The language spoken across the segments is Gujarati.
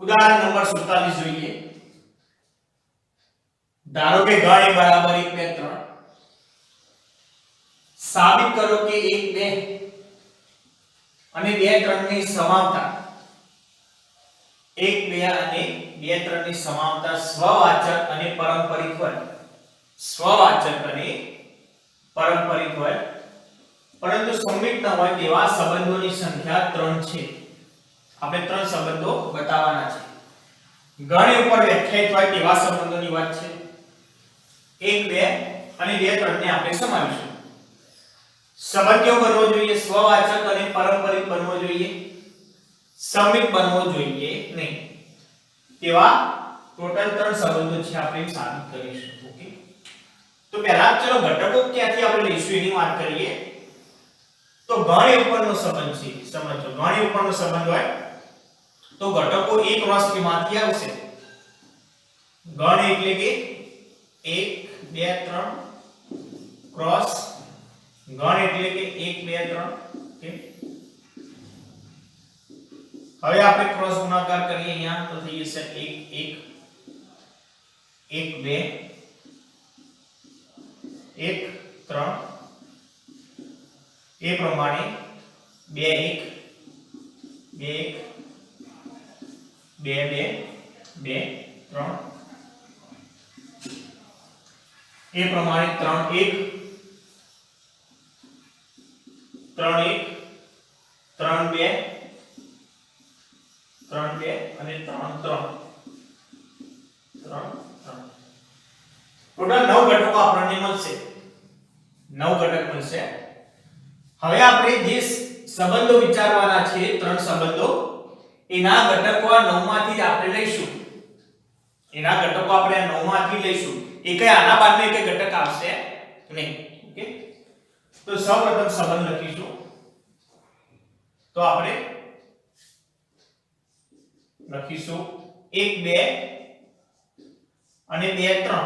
ઉદાહરણ નંબર 47 જોઈએ. ધારો કે ગણ a બરાબર 1 2 3. સાબિત કરો કે 1 2 અને 2 3 ની સમાવતા 1 2 અને 2 3 ની સમાવતા સ્વવાચક અને પારંપરિક હોય. સ્વવાચક અને પારંપરિક હોય પરંતુ સંમિત ન હોય તેવા સંબંધોની સંખ્યા 3 છે. આપણે 3 સંબંધો બતાવવાના છે. ગણ ઉપર વ્યાખ્યાયિત હોય તેવા સંબંધોની વાત છે. 1 2 અને 2 3 ને આપણે સમાવીશું. સંબંધ કેવો બનવો જોઈએ? સ્વવાચક અને પારંપરિક બનવો જોઈએ. સંમિત બનવો જોઈએ નહીં. તેવા ટોટલ 3 સંબંધો છે આપણે સાબિત કરીશું. ઓકે, તો પહેલા ચલો ઘટકો ક્યાંથી આપણે લઈશું એની વાત કરીએ. તો ગણ ઉપરનો સંબંધ છે. સમજો, ગણ ઉપરનો સંબંધ હોય તો ઘટકો એક ક્રોસ માંથી આવશે. ગણ એટલે કે 1 2 3 ક્રોસ ગણ એટલે કે 1 2 3. ઓકે, હવે આપણે ક્રોસ ગુણાકાર કરીએ. અહીંયા તો થઈ જશે 1 1 1 2 1 3 એ પ્રમાણે 2 1 2 1 2 2 3 એ પ્રમાણે 3 1 3 1 3 2 3 2 અને 3 3 3 3 ટોટલ 9 ઘટકો આપણને મળશે. 9 ઘટક મળશે. હવે આપણે જે સંબંધો વિચારવાના છે 3 સંબંધો, એના ઘટકો આ 9 માંથી જ આપણે લઈશું. એના ઘટકો આપણે આ 9 માંથી લઈશું. એકે આના બાદમાં એક ઘટક આવશે નહીં. ઓકે, તો સૌપ્રથમ સંબંધ લખીશું. તો આપણે લખીશું 1 2 અને 2 3.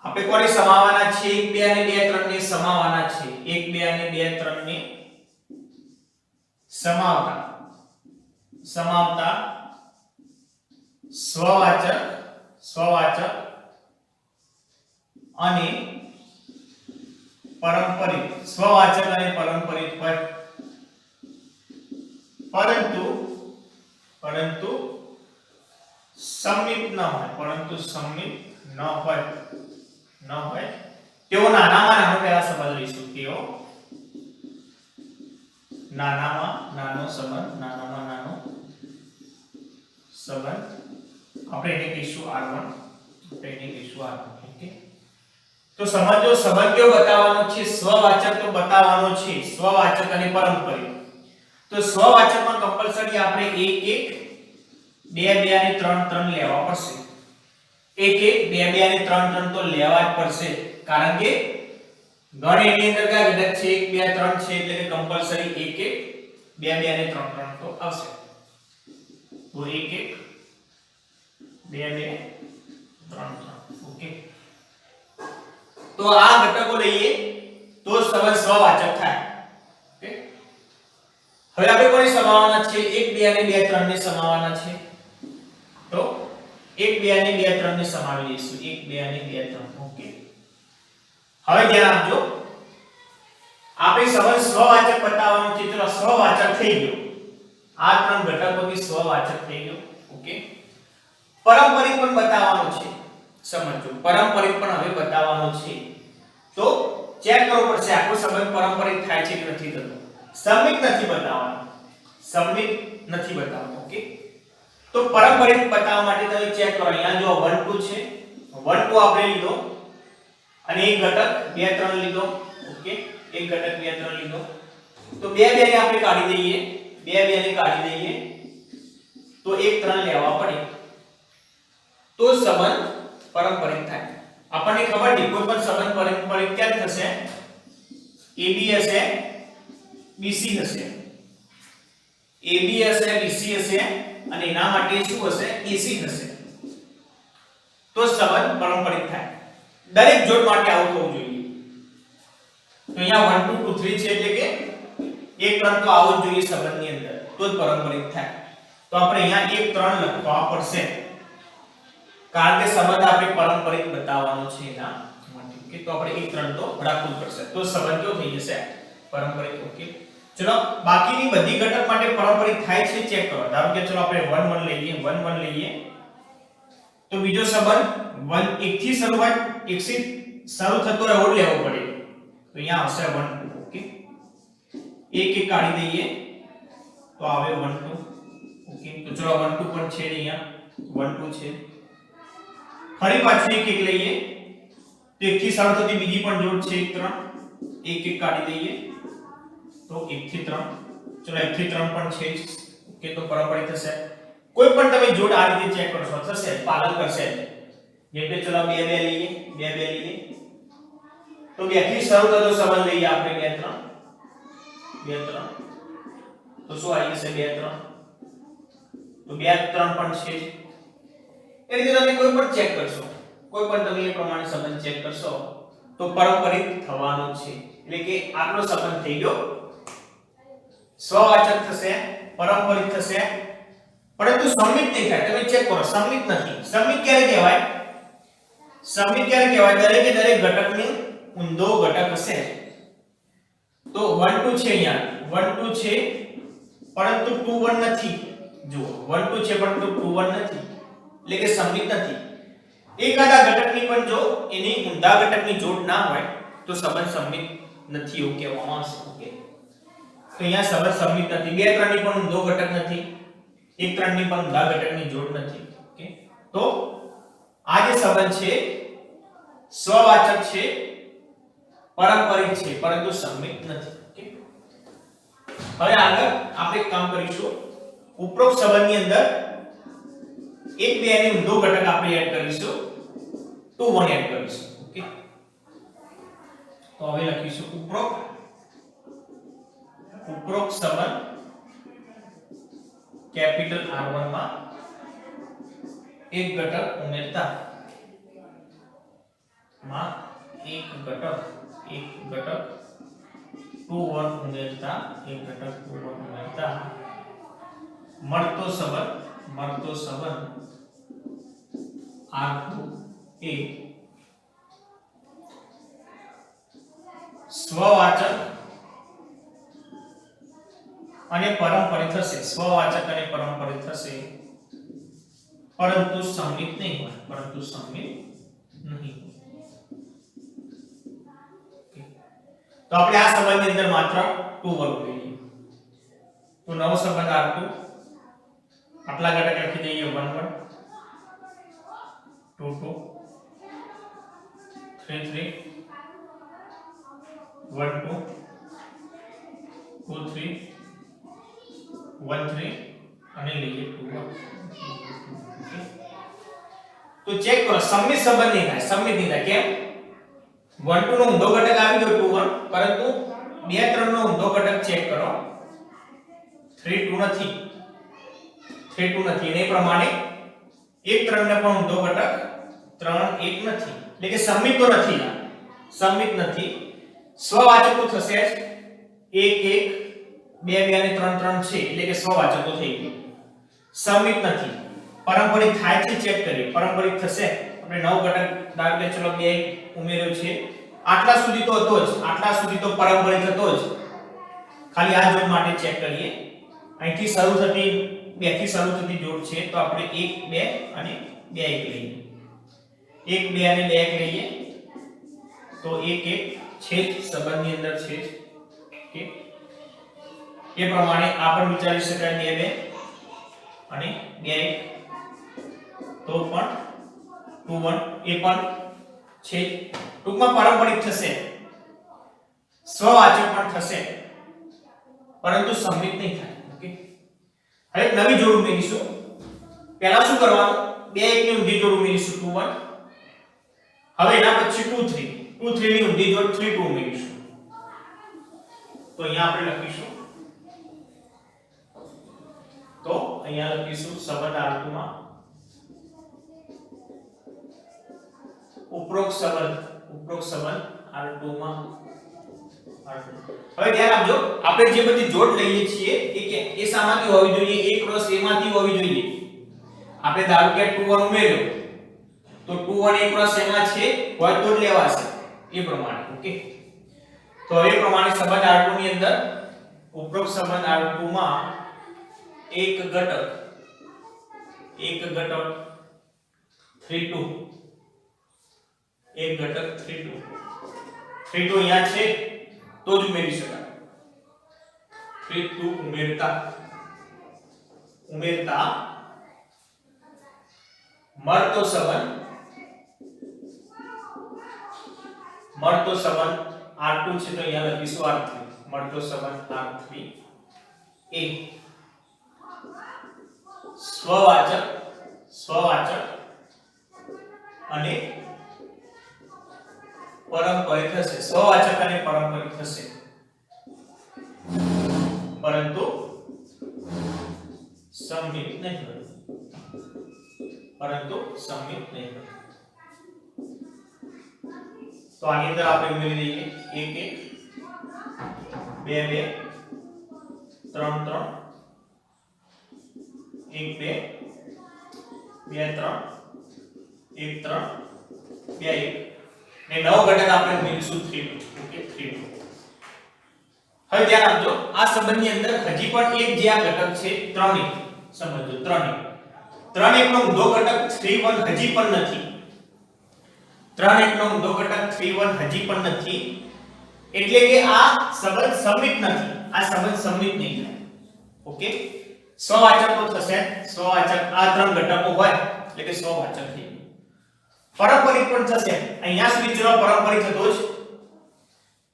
આપણે કોને સમાવવાના છે? 1 2 અને 2 3 ને સમાવવાના છે. 1 2 અને 2 3 ને સમાવતા સ્વવાચક અને પારંપરિક. સ્વવાચક અને પારંપરિક હોય પરંતુ સંમિત ન હોય. તેઓ નાનામાં નાનો પહેલા સંબંધ લઈશું. તેઓ નાનામાં નાનો સંબંધ આપણે એને કહીશું R1. ઓકે, તો સમજો સંબંધ કેવો બતાવવાનો છે? સ્વવાચક તો બતાવવાનો છે. સ્વવાચક અને પારંપરિક. તો સ્વવાચકમાં કમ્પલસરી આપણે 1 1 2 2 અને 3 3 લેવા પડશે. 1 1 2 2 અને 3 3 તો લેવા જ પડશે, કારણ કે ગણ એની અંદર કયા ઘટક છે? 1 2 3 છે, એટલે કે કમ્પલસરી 1 1 2 2 અને 3 3 તો આવશે. તો 1 1 2 2 3 3. ઓકે, તો આ ઘટકો લઈએ તો સંબંધ સ્વવાચક થાય. ઓકે, હવે આપણે કોને સમાવવાના છે? 1 2 અને 2 3 ને સમાવવાના છે. તો 1 2 અને 2 3 ને સમાવી લઈશું. 1 2 અને 2 3. ઓકે, હવે ધ્યાન આપજો. આપણે સંબંધ સ્વવાચક બતાવવાનો છે. ચલો, સ્વવાચક થઈ ગયો. આ 3 ઘટકોથી સ્વવાચક થઈ ગયો. ઓકે, પારંપરિક પણ બતાવવાનો છે. સમજો, પારંપરિક પણ હવે બતાવવાનો છે. તો ચેક કરવું પડશે આખો સંબંધ પારંપરિક થાય છે કે નથી થતો. સંમિત નથી બતાવવાનો. ઓકે, તો પારંપરિક બતાવવા માટે તમે ચેક કરો. અહીંયા જો 1 2 છે. 1 2 આપણે લીધો અને એક ઘટક 2 3 લીધો. ઓકે, એક ઘટક 2 3 લીધો. તો 2 2 ને આપણે કાઢી દઈએ. 2 2 ને કાઢી દઈએ તો 1 3 લેવા પડે. તો સંબંધ પારંપરિક થાય. આપણને ખબર છે કોઈ પણ સંબંધ પારંપરિક ક્યાં થશે? AB હશે, BC હશે. AB હશે, BC હશે અને એના માટે શું હશે? AC હશે. તો સંબંધ પારંપરિક થાય. દરેક જોડ માટે આવું થવું જોઈએ. તો અહીંયા 1 2 2 3 છે, એટલે કે એક ક્રમ તો આવો જ જોઈએ સંબંધની અંદર, તો જ પારંપરિક થાય. તો આપણે અહીંયા 1 3 લખવા પડશે કારણ કે સંબંધ આપણે પારંપરિક બતાવવાનો છે એના માટે ઓકે તો આપણે 1 3 તો રાખવું પડશે તો સંબંધ કેવો થઈ જશે પારંપરિક ઓકે ચલો બાકીની બધી ઘટક માટે પારંપરિક થાય છે ચેક કરો ધારો કે ચલો આપણે 1 1 લઈએ 1 1 લઈએ તો બીજો સંબંધ 1 1 થી શરૂઆત 1 થી શરૂ થતો એવો લેવો પડે તો અહીંયા આવશે 1 ઓકે 1 1 કાઢી દઈએ તો આવે 1 2 ઓકે તો ચલો 1 2 પણ છે અહીંયા 1 2 છે ફરી પાછું 1 1 લઈએ તો 1 થી શરૂ થતી બીજી પણ જોડ છે 1 3 1 1 કાઢી દઈએ તો 1 થી 3 ચલો 1 થી 3 પણ છે ઓકે તો પારંપરિક થશે કોઈ પણ તમે જોડ આ રીતે ચેક કરશો થશે પાલન કરશે જેમ કે ચલો 2 2 લઈએ 2 2 લઈએ તો 2 થી શરૂ થતો સંબંધ લઈએ આપણે 2 3 તો શું આવી જશે 2 3 તો 2 3 પણ છે એ રીતે તમે કોઈ પણ ચેક કરશો કોઈ પણ તમે એ પ્રમાણે સંબંધ ચેક કરશો તો પારંપરિક થવાનો છે એટલે કે આટલો સંબંધ થઈ ગયો સ્વવાચક થશે પારંપરિક થશે પરંતુ સમિત નહીં થાય તમે ચેક કરો સમિત નથી સમિત ક્યારે કહેવાય સમિત ક્યારે કહેવાય દરેકે દરેક ઘટકની ઊંધો ઘટક હશે તો 1 2 છે અહીંયા 1 2 છે પરંતુ 2 1 નથી જુઓ 1 2 છે પરંતુ 2 1 નથી એટલે કે સમિત નથી એકાદા ઘટકની પણ જો એની ઊંધા ઘટકની જોડ ના હોય તો સંબંધ સમિત નથી એવું કહેવામાં આવશે ઓકે તો અહીંયા સંબંધ સમિત નથી 2 3 ની પણ ઊંધો ઘટક નથી 1 3 ની પણ ઊંધા ઘટકની જોડ નથી ઓકે તો આ જે સંબંધ છે સ્વવાચક છે પારંપરિક છે પરંતુ સમિત નથી ઓકે હવે આગળ આપણે એક કામ કરીશું ઉપરોક્ત સંબંધની અંદર 1 2 ની ઊંધો ઘટક આપણે એડ કરીશું 2 1 એડ કરીશું ઓકે તો હવે લખીશું ઉપરોક્ત સંબંધ કેપિટલ R1 માં એક ઘટક ઉમેરતા માં એક ઘટક 2 1 ઉમેરતા એક ઘટક 2 1 ઉમેરતા મળતો સંબંધ R2 એ સ્વવાચક અને પારંપરિક થશે સ્વવાચક અને પારંપરિક થશે પરંતુ સમિત નહીં હોય તો આપણે આ સંબંધની અંદર માત્ર 2 1 લઈએ તો નવો સંબંધ R2 આટલા ઘટક લખી દઈએ 1 1 2 2 3 3 1 2 2 3 1 3 અને લઈએ 2 1 તો ચેક કરો સમિત સંબંધ નહીં થાય કેમ 1 2 નો ઊંધો ઘટક આવી ગયો 2 1 પરંતુ 2 3 નો ઊંધો ઘટક ચેક કરો 3 2 નથી એને પ્રમાણે 1 3 ને પણ ઊંધો ઘટક 3 1 નથી એટલે કે સમિત તો નથી સ્વવાચક તો થશે 1 1 2 2 અને 3 3 છે એટલે કે સ્વવાચક તો થઈ ગયું સમિત નથી પારંપરિક થાય છે ચેક કરીએ પારંપરિક થશે આપણે નવ ઘટક ધારો કે ચલો 2 ઉમેર્યો છે આટલા સુધી તો હતો જ આટલા સુધી તો પારંપરિક હતો જ ખાલી આ જોડ માટે ચેક કરીએ અહીંથી શરૂ થતી 2 થી શરૂ થતી જોડ છે તો આપણે 1 2 અને 2 1 લઈએ 1 2 અને 2 1 લઈએ તો 1 1 છે સંબંધની અંદર છે ઓકે એ પ્રમાણે આ પણ વિચારી શકાય 2 2 અને 2 1 તો પણ 2 1 એ પણ છે ટૂંકમાં પારંપરિક થશે સ્વવાચક પણ થશે પરંતુ સમિત નહીં થાય ઓકે હવે નવી જોડ ઉમેરીશું પહેલા શું કરવાનું 2 1 ની ઊંધી જોડ ઉમેરીશું 2 1 હવે એના પછી 2 3 ની ઊંધી જોડ 3 2 ઉમેરીશું તો અહીંયા આપણે લખીશું સંબંધ R2 માં ઉપરોક્ત સંબંધ R2 માં હવે ધ્યાન આપજો, આપણે જે બધી જોડ લઈએ છીએ એ શામાંથી હોવી જોઈએ? a ક્રોસ a માંથી હોવી જોઈએ. આપણે ધારો કે 2 1 ઉમેર્યો તો 2 1 a ક્રોસ a માં છે હોય તો જ લેવાશે એ પ્રમાણે. ઓકે, તો હવે પ્રમાણે સંબંધ R2 ની અંદર ઉપરોક્ત સંબંધ R2 માં એક ઘટક 32 એક ઘટક 32 અહીંયા છે તો જ ઉમેરી શકાય. 32 ઉમેરતા મળતો સંબંધ R2 છે તો અહીંયા લખીશું R3. મળતો સંબંધ R3 એ સ્વવાચક અને પારંપરિક થશે. સ્વવાચક અને પારંપરિક થશે પરંતુ સમમિત નહીં. તો આની અંદર આપણે ઉમેરી દઈએ 1 1 2 2 3 3 1 2 2 3 1 3 2 1 ને નવો ઘટક આપણે ઉમેરીશું 32. ઓકે, 32. હવે ધ્યાન આપજો, આ સંબંધની અંદર હજી પણ એક જે આ ઘટક છે 3 1 સમજો. 3 1 નો ઊંધો ઘટક 3 1 હજી પણ નથી. 3 1 નો ઊંધો ઘટક 3 1 હજી પણ નથી, એટલે કે આ સંબંધ સમમિત નથી. આ સંબંધ સમમિત નહીં થાય. ઓકે, સ્વવાચક તો થશે. સ્વવાચક આ ત્રણ ઘટકો હોય એટલે કે સ્વવાચક થઈ ગયું. પારંપરિક પણ થશે. અહીંયા સુધી ચલો પારંપરિક હતો જ,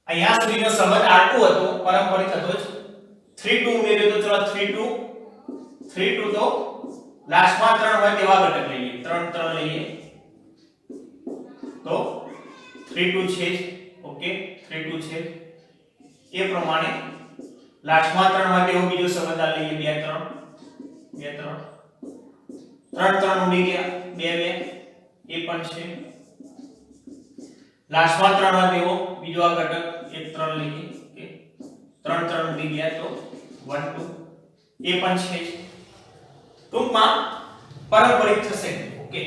અહીંયા સુધીનો સંબંધ R2 હતો, પારંપરિક હતો જ. 3 2 ઉમેર્યો તો ચલો 3 2 તો લાસ્ટમાં 3 હોય તેવા ઘટક લઈએ. 3 3 લઈએ તો 3 2 છે. ઓકે, 3 2 છે. એ પ્રમાણે લાસ્ટમાં 3 હોય તેવો બીજો સંબંધ આ લઈએ. 2 3 3 3 ઉડી ગયા. 2 2 એ પણ છે. લાસ્ટમાં 3 હોય તેવો બીજો આ ઘટક 1 3 લઈએ. ઓકે, 3 3 ઉડી ગયા તો 1 2 એ પણ છે. ટૂંકમાં પારંપરિક થશે. ઓકે,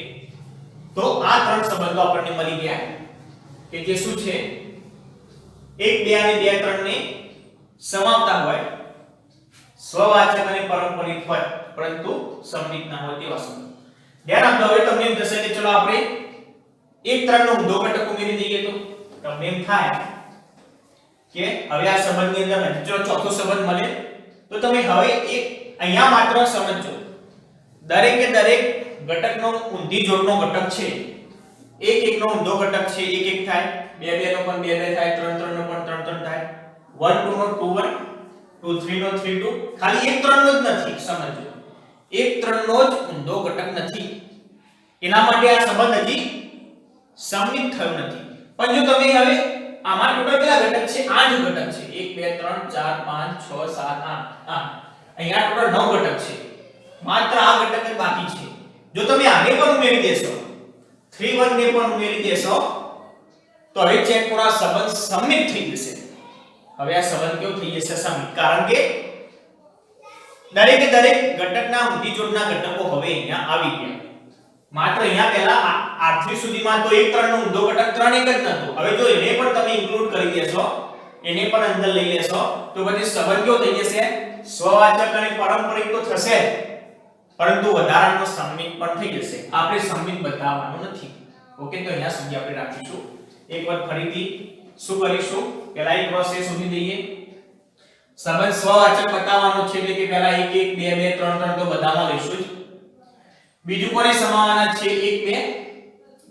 તો આ ત્રણ સંબંધો આપણને મળી ગયા કે જે શું છે 1 2 અને 2 3 ને સમાવતા હોય, સ્વવાચક અને પારંપરિક હોય પરંતુ સમમિત ના હોય તેવા સંબંધ. ધ્યાન આપજો, હવે તમને એમ થશે કે ચલો આપણે 1 3 નો ઊંધો ઘટક ઉમેરી દઈએ તો તમને એમ થાય કે હવે આ સંબંધની અંદર જો ચોથો સંબંધ મળે તો તમે હવે એક અહીંયા માત્ર સમજો, દરેકે દરેક ઘટકનો ઊંધી જોડનો ઘટક છે. 1 1 નો ઊંધો ઘટક છે 1 1 થાય, 2 2 નો પણ 2 2 થાય, 3 3 નો પણ 3 3 થાય, 1 2 નો 2 1, 2 3 નો 3 2. ખાલી 1 3 નો જ નથી, સમજો 1 3 નો જ ઊંધો ઘટક નથી. એના માટે આ સંબંધ હજી સમમિત થયો નથી. પણ જો તમે હવે આમાં ટોટલ કેટલા ઘટક છે? 8 ઘટક છે. 1 2 3 4 5 6 7 8. અહીંયા ટોટલ 9 ઘટક છે. માત્ર આ ઘટક જ બાકી છે. જો તમે આને પણ ઉમેરી દેશો, 3 1 ને પણ ઉમેરી દેશો તો હવે ચેક કરો આ સંબંધ સમમિત થઈ જશે. હવે આ સંબંધ કેવો થઈ જશે? સમમિત. કારણ કે દરેકે દરેક ઘટકના ઊંધી જોડના ઘટકો હવે અહીંયા આવી ગયા. માત્ર અહીંયા પહેલા R3 સુધીમાં તો 1 3 નો ઊંધો ઘટક 3 1 જ નતો. હવે જો એને પણ તમે ઇન્ક્લુડ કરી દેશો, એને પણ અંદર લઈ લેશો તો પછી સંબંધ કેવો થઈ જશે? સ્વવાચક અને પારંપરિક તો થશે પરંતુ વધારાનો સમમિત પણ થઈ જશે. આપણે સમમિત બતાવવાનું નથી. ઓકે, તો અહીંયા સુધી આપણે રાખીશું. એકવાર ફરીથી શું કરીશું? પહેલા એક પ્રોસેસ સુધી દઈએ. સંબંધ સ્વવાચક બતાવવાનો છે એટલે કે પહેલા 1 1 2 2 3 3 તો બધામાં લઈશું જ. બીજું કોને સમાવવાના છે? 1 2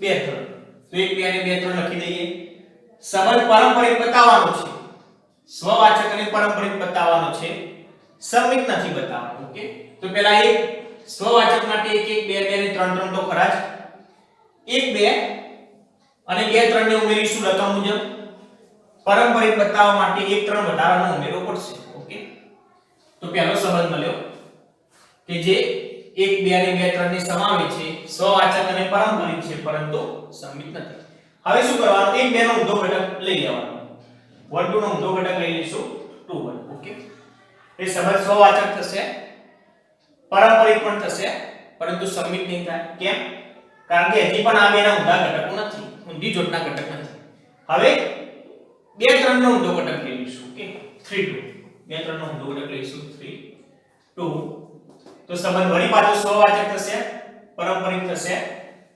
2 3. તો 1 2 અને 2 3 લખી દઈએ. સંબંધ પારંપરિક બતાવવાનો છે, સ્વવાચક અને પારંપરિક બતાવવાનો છે, સમમિત નથી બતાવવાનો. ઓકે, તો પહેલા એક સ્વવાચક માટે 1 1 2 2 અને 3 3 તો ખરા જ. 1 2 અને 2 3 ને ઉમેરીશું રકમ મુજબ. પારંપરિક બતાવવા માટે 1 3 વધારાનો ઉમેરવો પડશે. ઓકે, તો પહેલો સંબંધ મળ્યો કે જે 1 2 અને 2 3 ને સમાવે છે, સ્વવાચક અને પારંપરિક છે પરંતુ સમમિત નથી. હવે શું કરવાનું? 1 2 નો ઊંધો ઘટક લઈ લેવાનો. 1 2 નો ઊંધો ઘટક લઈ લઈશું 2 1. ઓકે, એ સંબંધ સ્વવાચક થશે, પારંપરિક પણ થશે, પરંતુ સંમિત નહીં થાય. કેમ? કારણ કે હજી પણ આ બેના ઊંધા ઘટકો નથી, ઊંધી જોડના ઘટક નથી. હવે 2 3 નો ઊંધો ઘટક લઈ લઈશું. ઓકે, 3 2. 2 3 નો ઊંધો ઘટક લઈશું 3 2. તો સંબંધ વળી પાછો સ્વવાચક થશે, પારંપરિક થશે,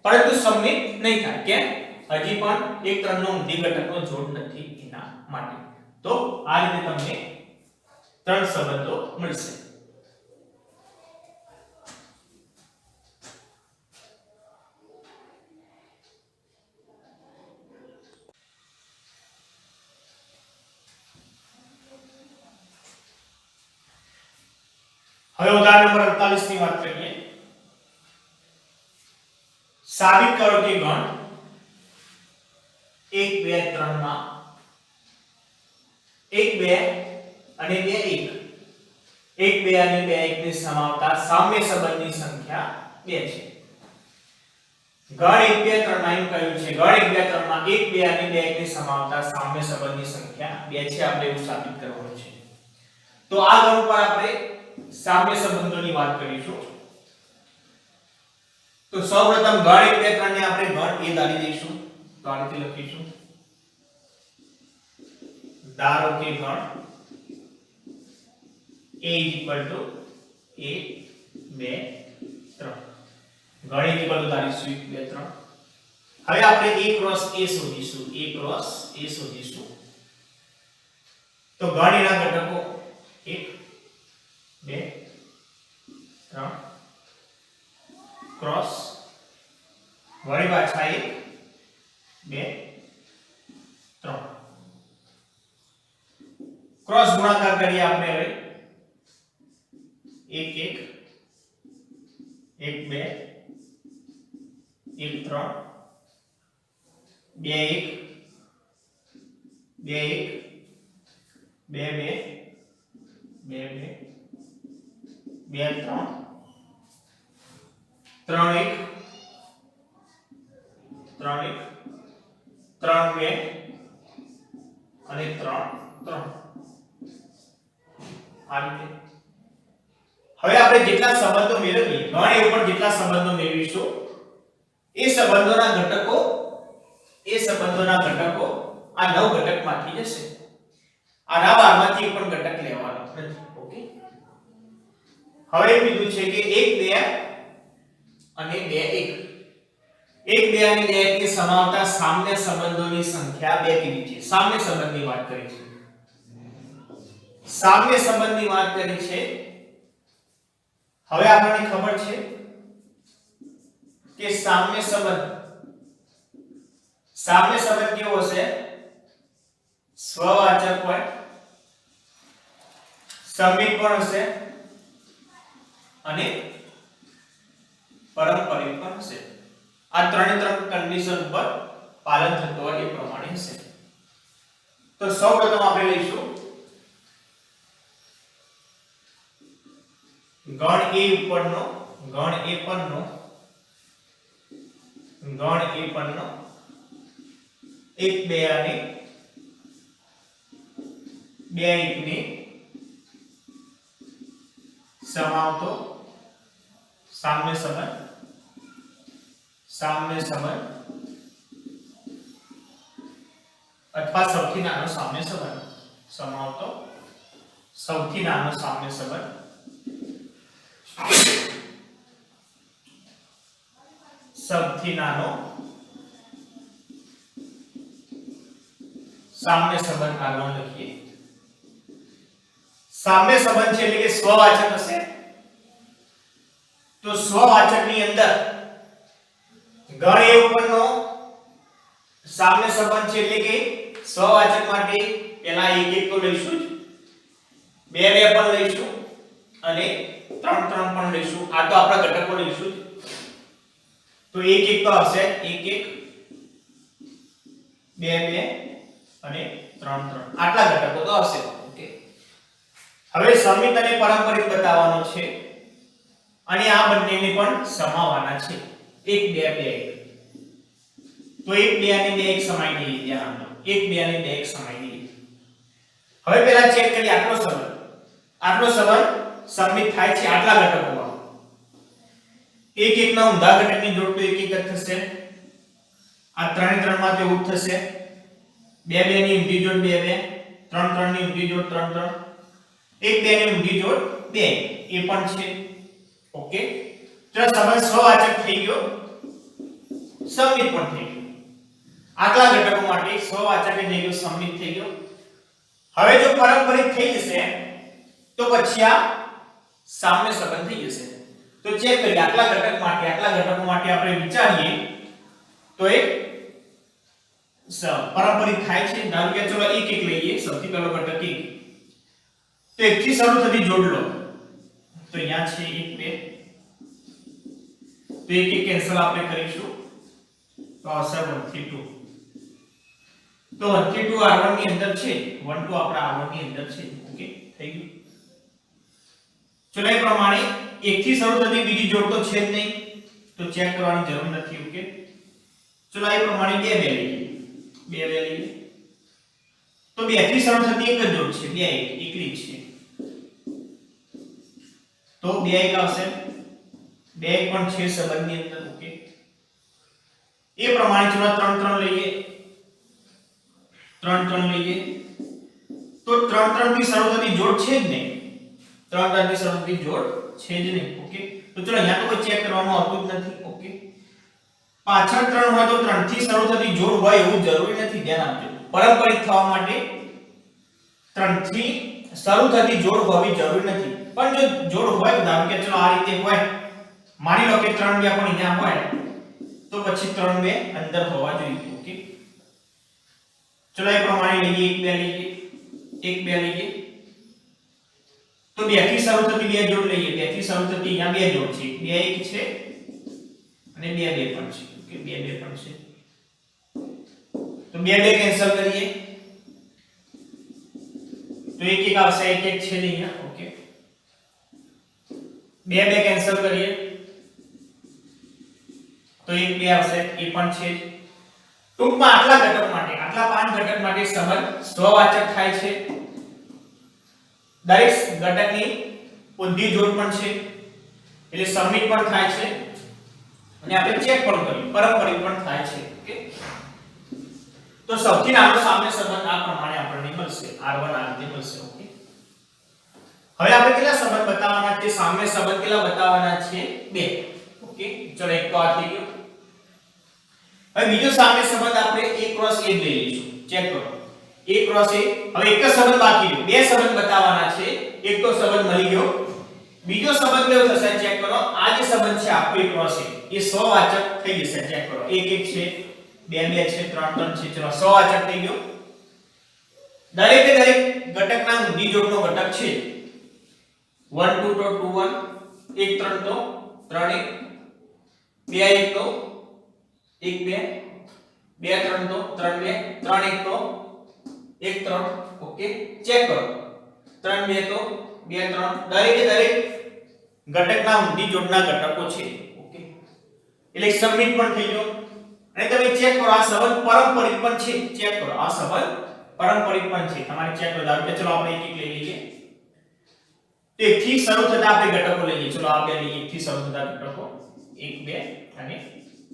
પરંતુ સંમિત નહીં થાય. કેમ? હજી પણ 1 3 નો ઊંધી ઘટકનો જોડ નથી એના માટે. તો આ રીતે તમને 3 સંબંધો મળશે. હવે ઉદાહરણ નંબર 48 ની વાત કરીએ. સાબિત કરો કે ગણ 1 2 3 માં 1 2 અને 2 1 1 2 અને 2 1 ને સમાવતા સામ્ય સંબંધની સંખ્યા 2 છે. ગણ 1 2 3 માં એમ કહ્યું છે, ગણ 1 2 3 માં 1 2 અને 2 1 ને સમાવતા સામ્ય સંબંધની સંખ્યા 2 છે. આપણે એવું સાબિત કરવાનું છે. તો આ ગણ પર આપણે સામ્ય સંબંધોની વાત કરીશું. તો સૌપ્રથમ ગણ 1 2 3 ને આપણે ગણ a ધારી દઈશું. તો આ રીતે લખીશું, ધારો કે ગણ a = 1 2 3. ગણ ધારીશું 1 2 3. હવે આપણે a ક્રોસ a શોધીશું. a ક્રોસ a શોધીશું. તો ગણ એના ઘટકો 1 2 3 ક્રોસ વળી પાછા 1 2 3 ક્રોસ ગુણાકાર કરીએ આપણે. હવે 1 1 1 2 1 3 2 1 2 1 2 2 2 2 2 3 3 1 3 1 3 2 અને 3 3. આ રીતે હવે આપણે જેટલા સંબંધો મેળવીએ, ગણ એ ઉપર જેટલા સંબંધો મેળવીશું એ સંબંધોના ઘટકો આ 9 ઘટકમાંથી જશે. આના 12 માંથી એક પણ ઘટક લેવાનો નથી. ઓકે, હવે કીધું છે કે 1 2 અને 2 1 1 2 અને 2 1 ને સમાવતા સામ્ય સંબંધોની સંખ્યા 2 કીધી છે. સામ્ય સંબંધની વાત કરી છે. સામ્ય સંબંધની વાત કરી છે. હવે આપણને ખબર છે કે સામ્ય સંબંધ કેવો હશે? સ્વવાચક હોય, સંમિત પણ હશે અને પારંપરિક પણ હશે. આ ત્રણે ત્રણ કન્ડિશન પર પાલન થતું હોય એ પ્રમાણે હશે. તો સૌપ્રથમ આપણે લઈશું ગણ a ઉપરનો, ગણ a પરનો 1 2 અને 2 1 ને સમાવતો સામ્ય સંબંધ અથવા સૌથી નાનો સામ્ય સંબંધ, સમાવતો સૌથી નાનો સામ્ય સંબંધ સૌથી નાનો સામ્ય સંબંધ આગળ લખીએ. સામ્ય સંબંધ છે એટલે કે સ્વવાચક હશે. તો સ્વવાચકની અંદર ગણ a ઉપરનો સામ્ય સંબંધ છે એટલે કે સ્વવાચક માટે પહેલા 1 1 તો લઈશું જ, 2 2 પણ લઈશું અને 3 3 પણ લઈશું. આ તો આપણા ઘટકો લઈશું જ. તો 1 1 તો હશે, 1 1 2 2 અને 3 3 આટલા ઘટકો તો હશે. ઓકે, હવે સંમિત અને પારંપરિક બતાવવાનો છે અને આ બંનેને પણ સમાવવાના છે. 1 2 2 1 તો 1 2 અને 2 1 સમાઈ દઈએ. ધ્યાન આપો, 1 2 અને 2 1 સમાઈ દઈએ. હવે પહેલા ચેક કરીએ આટલો સંબંધ સબમિટ થાય છે આટલા ઘટકોમાં એક એક ના ઊંધા ઘટકની જોડ તો એક એક જ થશે આ 3 3 માં તે ઉત થશે 2 2 ની ઊંધી જોડ 2 2 3 3 ની ઊંધી જોડ 3 3 1 2 ની ઊંધી જોડ 2 એ પણ છે ઓકે તો સંબંધ સ્વવાચક થઈ ગયો સબમિટ પણ થઈ ગયો આટલા ઘટકો માટે સ્વવાચક થઈ ગયો સબમિટ થઈ ગયો હવે જો પારંપરિક થઈ જશે તો પછી આ સામ્ય સંબંધ થઈ જશે તો ચેક કરીએ આટલા ઘટકો માટે આપણે વિચારીએ તો એ પારંપરિક થાય છે ધારો કે ચલો એક એક લઈએ સૌથી પહેલો ઘટક એક તો એક થી શરૂ થતી જોડ લો તો અહીંયા છે 1 2 તો એક એક કેન્સલ આપણે કરીશું તો આવશે 1 થી 2 તો 1 થી 2 R1 ની અંદર છે 1 2 આપણા R1 ની અંદર છે ઓકે થઈ ગયું ચલો એ પ્રમાણે 1 થી શરૂ થતી બીજી જોડ તો છે જ નહીં તો ચેક કરવાની જરૂર નથી ઓકે ચલો એ પ્રમાણે 2 2 લઈએ તો 2 થી શરૂ થતી એક જ જોડ છે 2 1 એકલી જ છે તો 2 1 આવશે 2 1 પણ છે સંબંધની અંદર ઓકે એ પ્રમાણે ચલો 3 3 લઈએ 3 3 લઈએ તો 3 3 થી શરૂ થતી જોડ છે જ નહીં 3 3 થી શરૂ થતી જોડ છે જ નહીં ઓકે તો ચલો અહીંયા તો કોઈ ચેક કરવાનું આવતું જ નથી ઓકે પાછળ 3 હોય તો 3 થી શરૂ થતી જોડ હોય એવું જરૂરી નથી ધ્યાન આપજો પારંપરિક થવા માટે 3 થી શરૂ થતી જોડ હોવી જરૂરી નથી પણ જો જોડ હોય ધારો કે ચલો આ રીતે હોય માની લો કે 3 2 પણ અહીંયા હોય તો પછી 3 2 અંદર હોવા જોઈએ ઓકે ચલો એ પ્રમાણે લઈએ 1 2 લઈએ તો 2 થી શરૂ થતી બે જોડ લઈએ 2 થી શરૂ થતી અહીંયા બે જોડ છે 2 1 છે અને 2 2 પણ છે ઓકે 2 2 પણ છે તો 2 2 કેન્સલ કરીએ તો 1 1 આવશે 1 1 છે અહીંયા ઓકે 2 2 કેન્સલ કરીએ તો 1 2 આવશે એ પણ છે ટૂંકમાં આટલા ઘટક માટે આટલા 5 ઘટક માટે સંબંધ સ્વવાચક થાય છે દરેક ઘટકની ઊંધી જોડ પણ છે એટલે સબમિટ પણ થાય છે અને આપણે ચેક પણ કરીએ પારંપરિક પણ થાય છે ઓકે તો સૌથી નાનો સામ્ય સંબંધ આ પ્રમાણે આપણને મળશે R1 આ રીતે મળશે ઓકે હવે આપણે કેટલા સંબંધ બતાવવાના છે સામ્ય સંબંધ કેટલા બતાવવાના છે 2 ઓકે ચલો એક તો આ થઈ ગયો હવે બીજો સામ્ય સંબંધ આપણે A ક્રોસ A લઈ લઈશું ચેક કરો A ક્રોસ A હવે એક જ સંબંધ બાકી રહ્યો બે સંબંધ બતાવવાના છે એક તો સંબંધ મળી ગયો બીજો સંબંધ કેવો થશે ચેક કરો આ જે સંબંધ છે આપણો A ક્રોસ A એ સ્વવાચક થઈ જશે ચેક કરો 1 1 છે 2 2 છે 3 3 છે ચલો સ્વવાચક થઈ ગયો દરેક ઘટકના ઊંધી જોડનો ઘટક છે 1 2 તો 2 1 1 3 તો 3 1 2 1 તો 1 2 2 3 તો 3 2 3 1 તો 1 3 ઓકે ચેક કરો 3 2 તો 2 3 દરેક ઘટકના ઊંધી જોડના ઘટકો છે ઓકે એટલે સબમિટ પણ થઈ ગયો અને તમે ચેક કરો આ સંબંધ પારંપરિક પણ છે ચેક કરો આ સંબંધ પારંપરિક પણ છે તમારે ચેક કરો ધારો કે ચલો આપણે એક એક લઈ લઈએ તો એક થી શરૂ થતા આપણે ઘટકો લઈએ ચલો આ બે લઈએ એક થી શરૂ થતા ઘટકો 1 2 અને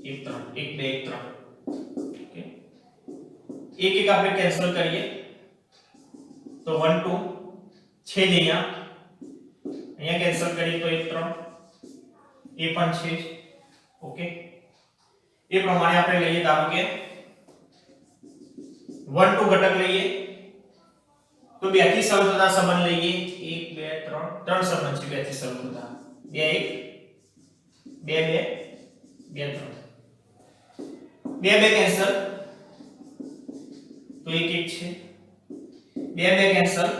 1 3 1 2 1 3 ઓકે એક એક આપણે કેન્સલ કરીએ તો 1 2 છે જ અહીંયા કેન્સલ કરીએ તો 1 3 એ પણ છે ઓકે એ પ્રમાણે આપણે લઈએ ધારો કે 1 2 ઘટક લઈએ તો 2 થી શરૂ થતા સંબંધ લઈએ 1 2 3 ત્રણ સંબંધ છે 2 થી શરૂ થતા 2 1 2 2 2 3 2 2 કેન્સલ તો 1 1 છે 2 2 કેન્સલ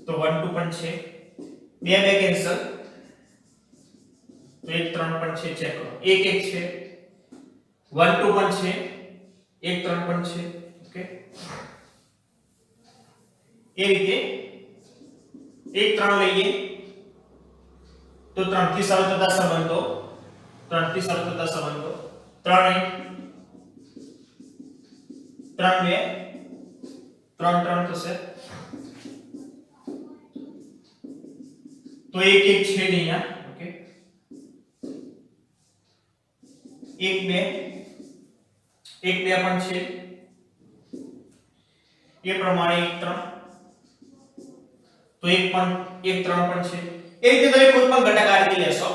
તો 1 2 પણ છે 2 2 કેન્સલ તો 1 3 પણ છે ચેક કરો 1 1 છે 1 2 પણ છે 1 3 પણ છે ઓકે એ રીતે 1 3 લઈએ તો 3 થી શરૂ થતા સંબંધો 3 થી શરૂ થતા સંબંધો 3 1 3 2 3 3 થશે તો 1 1 છે જ અહીંયા ઓકે 1 2 1 2 પણ છે એ પ્રમાણે 1 3 તો 1 પણ 1 3 પણ છે એ રીતે તમે કોઈ પણ ઘટક આ રીતે લેશો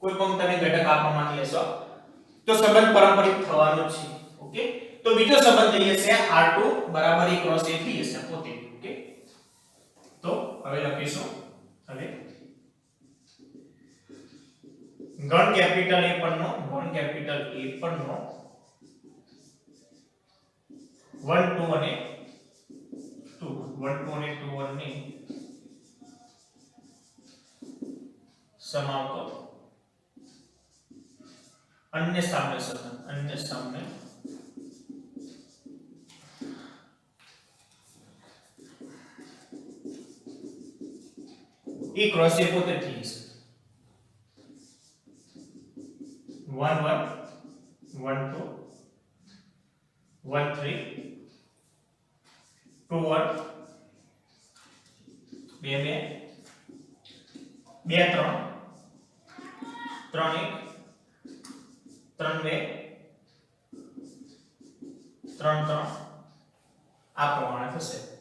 કોઈ પણ તમે ઘટક આ પ્રમાણે લેશો તો સંબંધ પારંપરિક થવાનો છે ઓકે તો બીજો સંબંધ લઈએ છે r2 બરાબર a ક્રોસ a થઈ જશે પોતે ઓકે તો હવે લખીશું હવે ગણ કેપિટલ A પરનો ગણ કેપિટલ A પરનો 1 2 અને 2 1 2 અને 2 1 ને સમાવતો अन्य साम्य એ ક્રોસ એ પોતે થઈ છે 1 1 1 2 1 3 2 1 2 2 2 3 3 1 3 2 3 3 આ પ્રમાણે થશે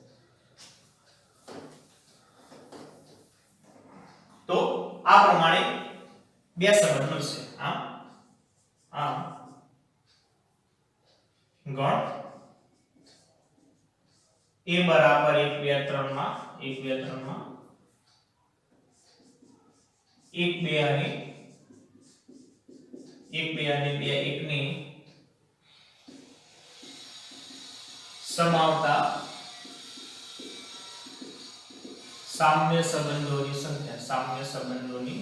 તો આ પ્રમાણે બે સંબંધ મળશે આ ગણ a બરાબર 1 2 3 માં 1 2 3 માં 1 2 અને 1 2 અને 2 1 ની સમાવતા साम्य संबंधों की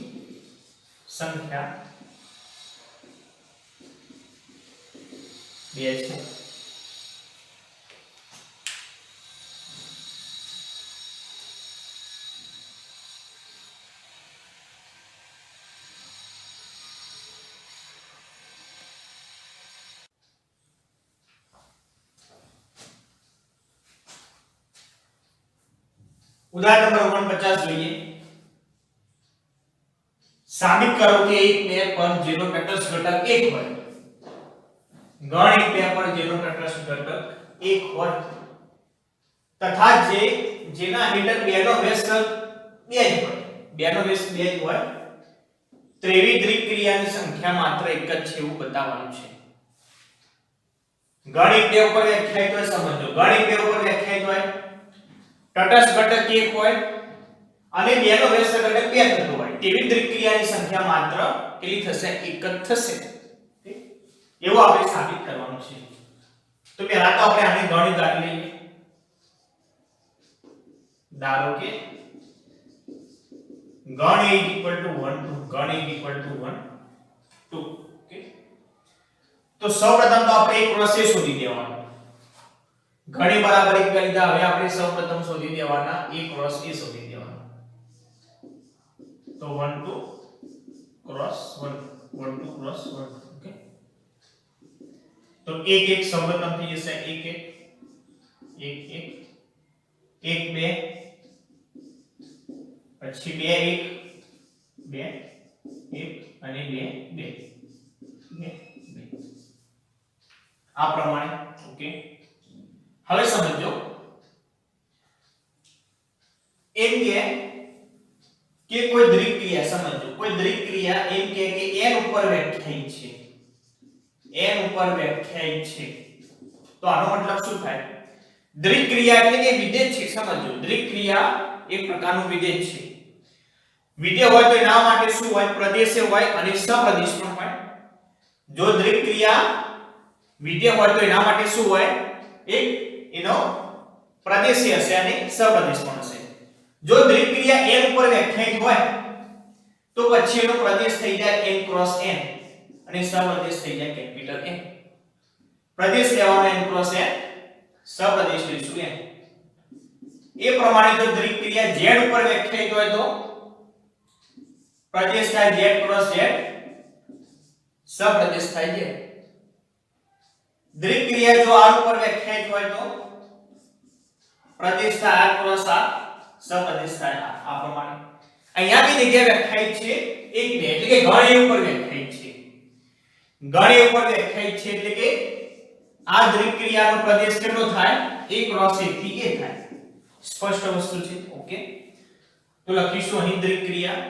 संख्या 2 છે उदाहरण नंबर 49 જોઈએ સાબિત કરો કે એક પેર પર જેનો તટસ્થ ઘટક 1 હોય ગણ એક પેર પર જેનો તટસ્થ ઘટક 1 હોય તથા જેના હેઠળ બેનો વ્યસ્ત 2 જ હોય બેનો વ્યસ્ત 2 જ હોય ત્રિવિધ ક્રિયાની સંખ્યા માત્ર એક જ છે એવું બતાવવાનું છે ગણ એક પેર ઉપર વ્યાખ્યાયિત હોય સમજો ગણ એક પેર ઉપર વ્યાખ્યાયિત હોય તટસ્થ ઘટક 1 હોય અને બેનો વ્યસ્ત ઘટક 2 થતો હોય તેવી દ્વિક્રિયાની સંખ્યા માત્ર કેટલી થશે 1 જ થશે એવું આપણે સાબિત કરવાનું છે તો પહેલા તો આપણે આને ગણ ધારી લઈએ ધારો કે ગણ a = 1 2 ગણ a = 1 2 ઓકે તો સૌપ્રથમ તો આપણે એક ક્રોસ a શોધી દેવાનો ગણ a બરાબર 1 કરી દીધા હવે આપણે સૌપ્રથમ શોધી દેવાના a ક્રોસ a શોધી દેવાના તો 1 2 ક્રોસ 1 1 2 ક્રોસ 1 ઓકે તો 1 1 સૌપ્રથમ થઈ જશે 1 1 1 1 2 પછી 2 1 2 1 અને 2 2 આ પ્રમાણે ઓકે હવે સમજો એમ કે કોઈ દ્વિક્રિયા સમજો કોઈ દ્વિક્રિયા એમ કે n ઉપર વ્યાખ્યાયિત છે n ઉપર વ્યાખ્યાયિત છે તો આનો મતલબ શું થાય દ્વિક્રિયા એટલે કે વિધેય છે સમજો દ્વિક્રિયા એક પ્રકારનું વિધેય છે વિધેય હોય તો એના માટે શું હોય પ્રદેશ્ય હોય અને સપ્રદેશ પણ હોય જો દ્વિક્રિયા વિધેય હોય તો એના માટે શું હોય એક એનો પ્રદેશ્ય હશે અને સપ્રદેશ પણ હશે જો દ્વિક્રિયા n ઉપર વ્યાખ્યાયિત હોય તો પછી એનો પ્રદેશ થઈ જાય n ક્રોસ n અને સપ્રદેશ થઈ જાય કેપિટલ N પ્રદેશ લેવાનો n ક્રોસ n સપ્રદેશ લઈશું n એ પ્રમાણે જો દ્વિક્રિયા z ઉપર વ્યાખ્યાયિત હોય તો પ્રદેશ થાય z ક્રોસ z સપ્રદેશ થાય z દ્વિક્રિયા જો r ઉપર વ્યાખ્યાયિત હોય તો પ્રદેશ થાય r ક્રોસ r સપ્રદેશ થાય આ પ્રમાણે અહીંયા બી જગ્યા વ્યાખ્યાયિત છે 1 2 એટલે કે ગણ એ ઉપર વ્યાખ્યાયિત છે ગણ એ ઉપર વ્યાખ્યાયિત છે એટલે કે આ દ્વિક ક્રિયાનો પ્રદેશ કેટલો થાય a ક્રોસ a થી a થાય સ્પષ્ટ વસ્તુ છે ઓકે તો લખીશું અહીં દ્વિક ક્રિયા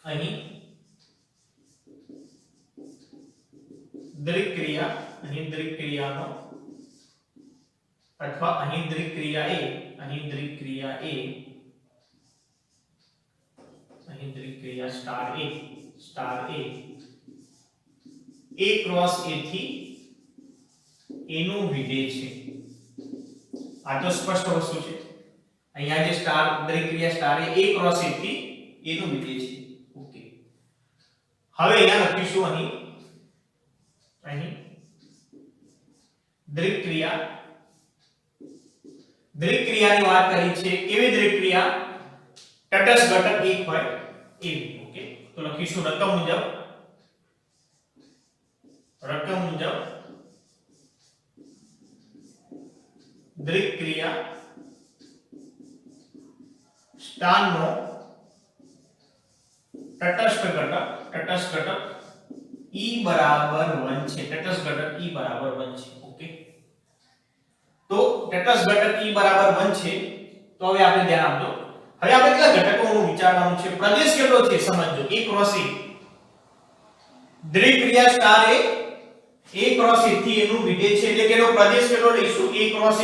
અહીં દ્વિક ક્રિયાનો અથવા અહીં દ્વિક ક્રિયા a અહીં દ્વિક ક્રિયા a અહીં દ્વિક ક્રિયા સ્ટાર a ક્રોસ a થી a નું વિધેય છે આ તો સ્પષ્ટ વસ્તુ છે અહીંયા જે સ્ટાર દ્વિક ક્રિયા સ્ટાર a ક્રોસ a થી a નું વિધેય છે ઓકે હવે અહીંયા લખીશું અહીં દ્વિક ક્રિયાની વાત કરી છે કેવી દ્વિક ક્રિયા તટસ્થ ઘટક એક હોય એવી ઓકે તો લખીશું રકમ મુજબ દ્વિક ક્રિયા સ્થાનનો તટસ્થ ઘટક E બરાબર 1 છે તટસ્થ ઘટક E બરાબર 1 છે ઓકે તો તટસ્થ ઘટક E બરાબર 1 છે તો હવે આપણે ધ્યાન આપજો હવે આપણે કેટલા ઘટકોનું વિચારવાનું છે પ્રદેશ કેટલો છે સમજજો a ક્રોસ a દ્વિક ક્રિયા સ્ટાર a ક્રોસ a થી એનું વિધેય છે એટલે કે એનો પ્રદેશ કેટલો લઈશું a ક્રોસ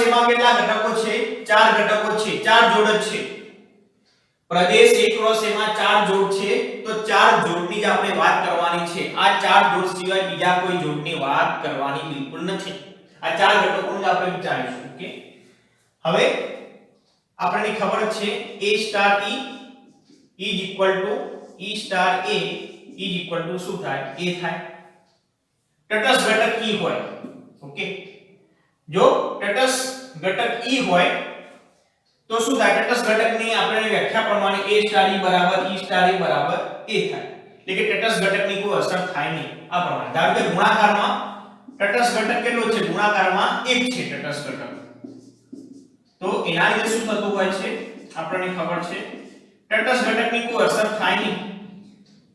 a માં કેટલા ઘટકો છે 4 ઘટકો છે 4 જોડ જ છે પ્રદેશ a ક્રોસ a માં 4 જોડ છે તો 4 જોડની જ આપણે વાત કરવાની છે આ 4 જોડ સિવાય બીજા કોઈ જોડની વાત કરવાની બિલકુલ નથી આ 4 ઘટકોનું જ આપણે વિચારીશું ઓકે હવે આપણને ખબર છે a star e is equal to e star a is equal to શું થાય a થાય તટસ્થ ઘટક e હોય ઓકે જો તટસ્થ ઘટક e હોય તો શું થાય તટસ્થ ઘટકની આપણે વ્યાખ્યા પ્રમાણે a સ્ટાર e બરાબર a થાય એટલે કે તટસ્થ ઘટકની કોઈ અસર થાય નહીં આ પ્રમાણે ધારો કે ગુણાકારમાં તટસ્થ ઘટક કેટલો છે ગુણાકારમાં 1 છે તટસ્થ ઘટક તો એના લીધે શું થતું હોય છે આપણને ખબર છે તટસ્થ ઘટકની કોઈ અસર થાય નહીં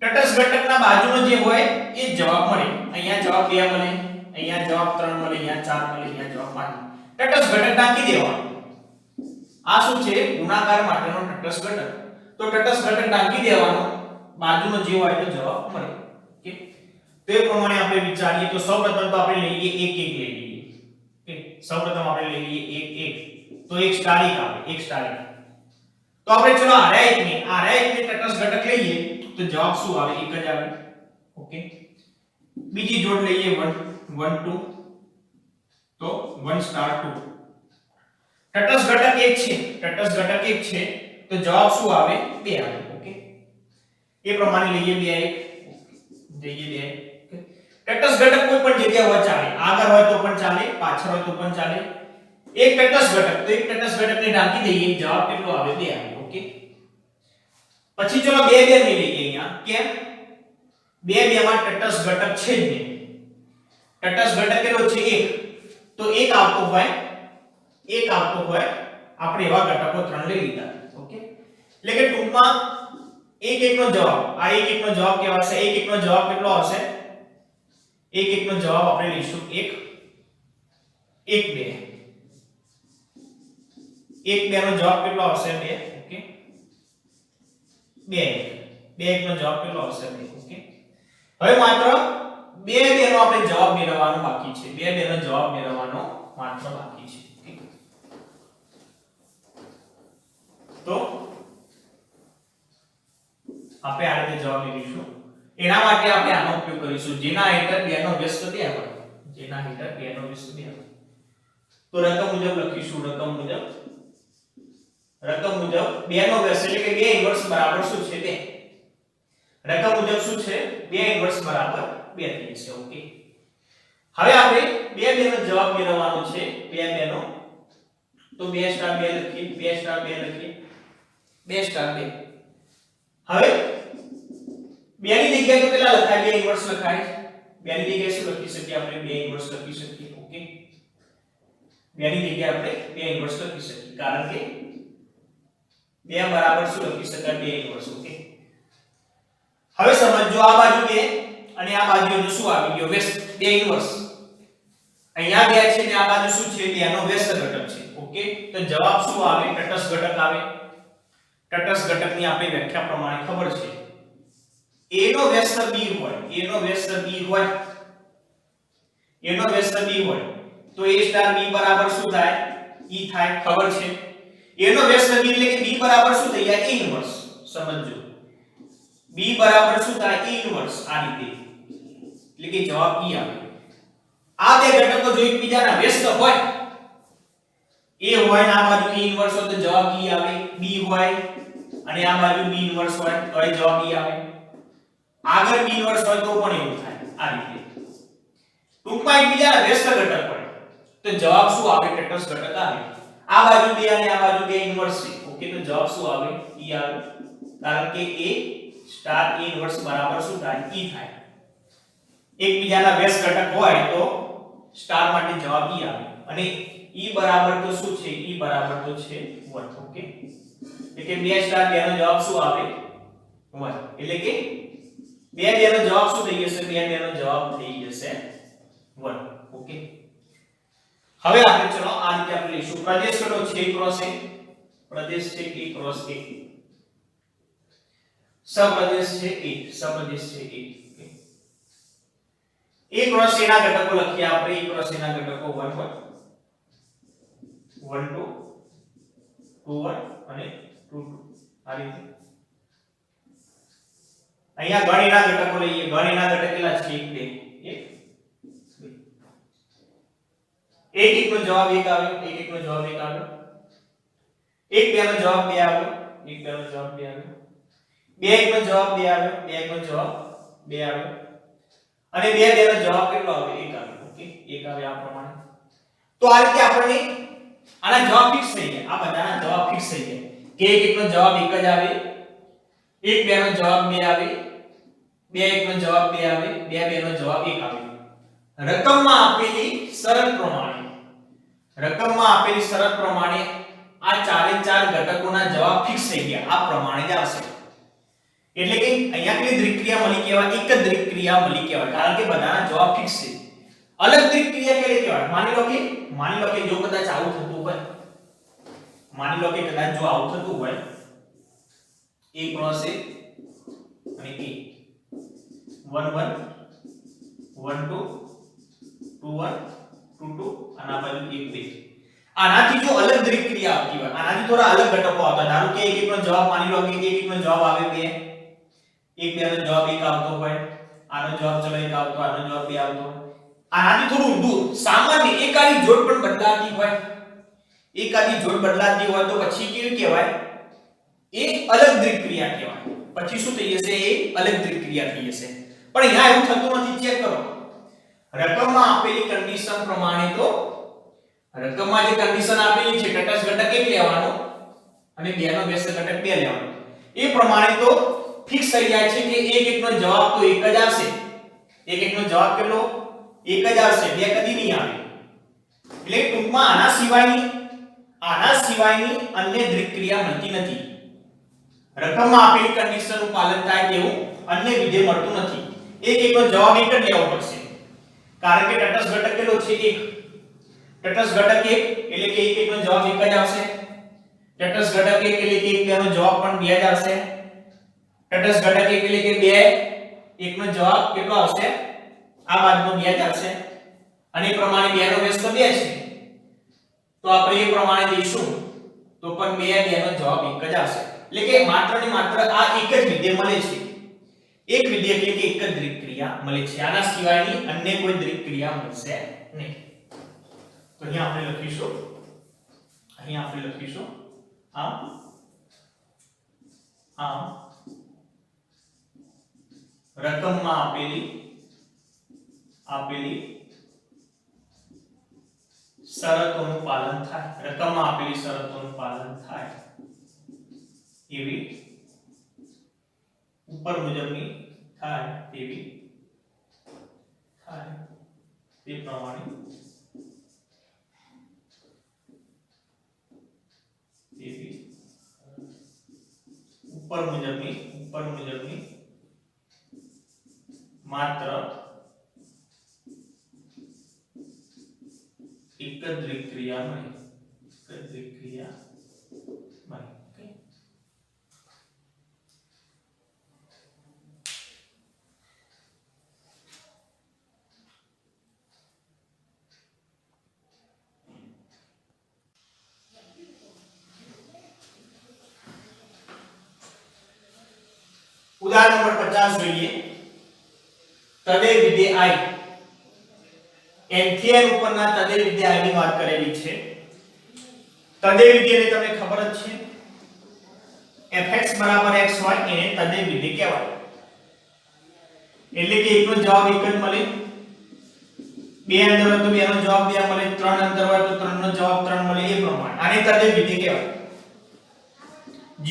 તટસ્થ ઘટકના બાજુનો જે હોય એ જવાબ મળે અહીંયા જવાબ 2 મળે અહીંયા જવાબ 3 મળે અહીંયા 4 મળે અહીંયા જવાબ 5 તટસ્થ ઘટક નાખી દેવાનો આ શું છે ગુણાકાર માટેનો તટસ્થ ઘટક તો તટસ્થ ઘટક નાખી દેવાનો બાજુનો જે હોય તો જવાબ મળે ઓકે તો એ પ્રમાણે આપણે વિચારીએ તો સૌપ્રથમ તો આપણે લઈએ 1 1 લઈ લઈએ ઓકે સૌપ્રથમ આપણે લઈ લઈએ 1 1 તો એક સ્ટાર 1 આવે એક સ્ટાર 1 તો આપણે ચલો આર્યા 1 ને તટસ્થ ઘટક લઈએ તો જવાબ શું આવે 1 જ આવે ઓકે બીજી જોડ લઈએ 1 1 2 તો 1 સ્ટાર 2 તટસ્થ ઘટક 1 છે તો જવાબ શું આવે 2 આવે ઓકે એ પ્રમાણે લઈએ 2 1 લઈએ 2 ઓકે તટસ્થ ઘટક કોઈ પણ જગ્યા હોય ચાલે આગળ હોય તો પણ ચાલે પાછળ હોય તો પણ ચાલે એક તટસ્થ ઘટક તો એક તટસ્થ ઘટકને ઢાંકી દઈએ જવાબ કેટલો આવે 2 આવે ઓકે પછી ચલો 2 2 નહીં લઈએ અહીંયા કેમ 2 2 માં તટસ્થ ઘટક છે જ નહીં તટસ્થ ઘટક કેટલો છે 1 તો 1 આવતો હોય આપણે એવા ઘટકો 3 લઈ લીધા ઓકે એટલે કે ટૂંકમાં 1 1 નો જવાબ આ 1 1 નો જવાબ કેવાશે 1 1 નો જવાબ કેટલો આવશે 1 1 નો જવાબ આપણે લઈશું 1 1 2 1 2 નો જવાબ કેટલો આવશે 2 ઓકે 2 1 નો જવાબ કેટલો આવશે 2 ઓકે હવે માત્ર 2 2 નો આપણે જવાબ મેળવવાનો બાકી છે 2 2 નો જવાબ મેળવવાનો માત્ર બાકી છે ઓકે તો આપણે આ રીતે જવાબ મેળવીશું એના માટે આપણે આનો ઉપયોગ કરીશું જેના હેઠળ 2 નો વ્યસ્ત 2 આવે જેના હેઠળ 2 નો વ્યસ્ત 2 આવે તો રકમ મુજબ લખીશું રકમ મુજબ 2 નો વ્યસ્ત એટલે કે 2 ઇન્વર્સ બરાબર શું છે 2 રકમ મુજબ શું છે 2 ઇન્વર્સ બરાબર 2 થઈ જશે ઓકે હવે આપણે 2 2 નો જવાબ મેળવવાનો છે 2 2 નો તો 2 સ્ટાર 2 લખીએ 2 સ્ટાર 2 લખીએ 2 સ્ટાર 2 હવે 2 ની જગ્યાએ તો કેટલા લખાય 2 ઇન્વર્સ લખાય 2 ની જગ્યાએ શું લખી શકીએ આપણે 2 ઇન્વર્સ લખી શકીએ ઓકે 2 ની જગ્યાએ આપણે 2 ઇન્વર્સ લખી શકીએ કારણ કે 2 બરાબર શું લખી શકાય 2 ઇન્વર્સ ઓકે હવે સમજો આ બાજુ 2 અને આ બાજુ શું આવી ગયો વ્યસ્ત 2 ઇન્વર્સ અહીંયા 2 છે ને આ બાજુ શું છે 2 નો વ્યસ્ત ઘટક છે ઓકે તો જવાબ શું આવે તટસ્થ ઘટક આવે તટસ્થ ઘટકની આપણી વ્યાખ્યા પ્રમાણે ખબર છે a નો વ્યસ્ત b હોય a નો વ્યસ્ત b હોય a નો વ્યસ્ત b હોય તો a સ્ટાર b બરાબર શું થાય e થાય ખબર છે a નો વ્યસ્ત b એટલે કે b બરાબર શું થઈ જાય a ઇન્વર્સ સમજો b બરાબર શું થાય a ઇન્વર્સ આ રીતે એટલે કે જવાબ e આવે આ બે ઘટકો જો એકબીજાના વ્યસ્ત હોય a હોય ને આ બાજુ e ઇન્વર્સ હોય તો જવાબ e આવે b હોય અને આ બાજુ b ઇન્વર્સ હોય તો એ જવાબ e આવે આગળ b ઇન્વર્સ હોય તો પણ એવું થાય આ રીતે ટૂંકમાં એકબીજાના વ્યસ્ત ઘટક હોય તો જવાબ શું આવે તટસ્થ ઘટક આવે આ બાજુ 2 અને આ બાજુ 2 ઇન્વર્સ છે ઓકે તો જવાબ શું આવે e આવે કારણ કે a સ્ટાર e ઇન્વર્સ બરાબર શું થાય e થાય એકબીજાના વ્યસ્ત ઘટક હોય તો સ્ટાર માટે જવાબ e આવે અને e બરાબર તો શું છે e બરાબર તો છે 1 ઓકે એટલે કે 2 સ્ટાર 2 નો જવાબ શું આવે 1 એટલે કે 2 નો જવાબ શું થઈ જશે 2 નો જવાબ થઈ જશે 1 ઓકે હવે આપણે ચલો આ રીતે આપણે લઈશું પ્રદેશ કયો છે ક્રોસ a પ્રદેશ છે a ક્રોસ a સપ્રદેશ છે a સપ્રદેશ છે a a ક્રોસ a ના ઘટકો લખીએ આપણે a ક્રોસ a ના ઘટકો 1 1 1 2 2 1 અને 2 2 આ રીતે અહીંયા ગણ એના ઘટકો લઈએ ગણ એના ઘટક કેટલા છે 1 2 1 1 નો જવાબ 1 આવ્યો 1 1 નો જવાબ 1 આવ્યો 1 2 નો જવાબ 2 આવ્યો 1 2 નો જવાબ 2 આવ્યો 2 1 નો જવાબ 2 આવ્યો 2 1 નો જવાબ 2 આવ્યો અને 2 2 નો જવાબ કેટલો આવે 1 આવ્યો ઓકે 1 આવે આ પ્રમાણે તો આ રીતે આપણને આના જવાબ ફિક્સ થઈ ગયા આ બધાના જવાબ ફિક્સ થઈ ગયા કે 1 1 નો જવાબ 1 જ આવે 1 2 નો જવાબ 2 આવે 2 1 નો જવાબ 2 આવે 2 2 નો જવાબ 1 આવે રકમમાં આપેલી શરત પ્રમાણે આ ચારે ચાર ઘટકોના જવાબ ફિક્સ થઈ ગયા આ પ્રમાણે જ આવશે એટલે કે અહીંયા કેટલી દ્વિક ક્રિયા મળી કહેવાય એક જ દ્વિક ક્રિયા મળી કહેવાય કારણ કે બધાના જવાબ ફિક્સ છે અલગ દ્વિક ક્રિયા કેવી કહેવાય માની લો કે જો કદાચ આવું થતું હોય માની લો કે કદાચ જો આવું થતું હોય a ક્રોસ a અને a 1 1 1 2 2 1 2 2 અને આ બાજુ 1 2 આનાથી જો અલગ દ્વિક ક્રિયા આવતી હોય આનાથી થોડા અલગ ઘટકો આવતા ધારો કે 1 1 નો જવાબ માની લો કે 1 1 નો જવાબ આવે 2 1 2 નો જવાબ 1 આવતો હોય આનો જવાબ ચલો 1 આવતો આનો જવાબ 2 આવતો આનાથી થોડું દૂર સામાન્ય એકાદી જોડ પણ બદલાતી હોય તો પછી કેવી કહેવાય એ અલગ દ્વિક ક્રિયા કહેવાય પછી શું થઈ જશે એ અલગ દ્વિક ક્રિયા થઈ જશે પણ અહીંયા એવું થતું નથી ચેક કરો રકમમાં આપેલી કન્ડિશન પ્રમાણે તો રકમમાં જે કન્ડિશન આપેલી છે તટસ્થ ઘટક 1 લેવાનો અને 2 નો વ્યસ્ત ઘટક 2 લેવાનો એ પ્રમાણે તો ફિક્સ થઈ જાય છે કે 1 1 નો જવાબ તો 1 જ આવશે 1 1 નો જવાબ કેટલો 1 જ આવશે 2 કદી નહીં આવે એટલે ટૂંકમાં આના સિવાયની અન્ય દ્વિક ક્રિયા મળતી નથી રકમમાં આપેલી કન્ડિશનનું પાલન થાય તેવું અન્ય વિધેય મળતું નથી 1 1 નો જવાબ 1 જ લેવો પડશે કારણ કે તટસ્થ ઘટક કેટલો છે 1 તટસ્થ ઘટક 1 એટલે કે 1 1 નો જવાબ 1 જ આવશે તટસ્થ ઘટક 1 એટલે કે 1 2 નો જવાબ પણ 2 જ આવશે તટસ્થ ઘટક 1 એટલે કે 2 1 નો જવાબ કેટલો આવશે આ બાજુનો 2 જ આવશે અને એ પ્રમાણે 2 નો વ્યસ્ત 2 છે તો આપણે એ પ્રમાણે લઈશું તો પણ 2 2 નો જવાબ 1 જ આવશે એટલે કે માત્ર ને માત્ર આ એક જ વિધેય મળે છે એક વિધેય એટલે કે એક જ દ્વિક ક્રિયા મળે છે આના સિવાયની અન્ય કોઈ દ્વિક ક્રિયા મળશે નહીં તો અહીંયા આપણે લખીશું આમ રકમમાં આપેલી શરતોનું પાલન થાય એવી ઉપર મુજબની થાય તેવી અને તે પ્રમાણે તેવી ઉપર મુજબની માત્ર એક જ વિક્રિયા મળે ઓકે ઉદાહરણ નંબર 50 જોઈએ તદે વિધેય I n થી n ઉપરના તદે વિધેય I ની વાત કરેલી છે તદે વિધેયને તમને ખબર જ છે fx xy એને તદે વિધેય કહેવાય એટલે કે એકનો જવાબ એક જ મળે બે અંદર હોય તો બે નો જવાબ બે મળે ત્રણ અંદર હોય તો ત્રણ નો જવાબ ત્રણ મળે એ પ્રમાણે આને તદે વિધેય કહેવાય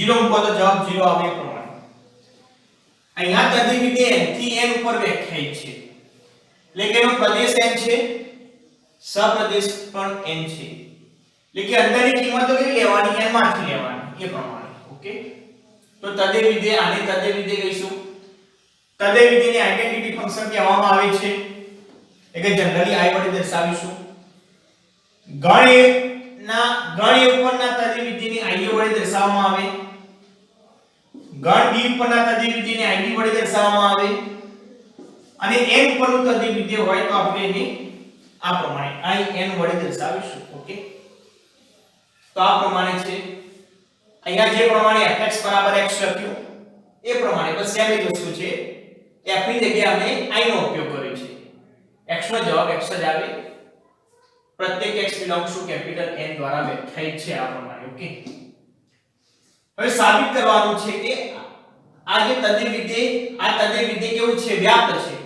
0 મૂકો તો જવાબ 0 આવે એ પ્રમાણે અહીંયા તદે વિધેય n થી n ઉપર વ્યાખ્યાયિત છે એટલે કે એનો પ્રદેશ n છે સપ્રદેશ પણ n છે એટલે કે અંદરની કિંમતો કેટલી લેવાની n માંથી લેવાની એ પ્રમાણે ઓકે તો તદે વિધેય આને તદે વિધેય કહીશું તદે વિધેયને આઇડેન્ટિટી ફંક્શન કહેવામાં આવે છે એટલે કે જનરલી I વડે દર્શાવીશું ગણ A ઉપરના તદે વિધેયને I વડે દર્શાવવામાં આવે ગણ B ઉપરના તદે વિધેયને IB વડે દર્શાવવામાં આવે અને n ઉપરનું તદે વિધેય હોય તો આપણે એને આ પ્રમાણે in વડે દર્શાવીશું ઓકે તો આ પ્રમાણે છે અહીંયા જે પ્રમાણે fx x લખ્યું એ પ્રમાણે બસ સેમ જ વસ્તુ છે f ની જગ્યાએ અમે I નો ઉપયોગ કર્યો છે x નો જવાબ x જ આવે પ્રત્યેક x belongs to capital N દ્વારા વ્યાખ્યાયિત છે આ પ્રમાણે ઓકે હવે સાબિત કરવાનું છે કે આ જે તદે વિધેય કેવું છે વ્યાપ્ત છે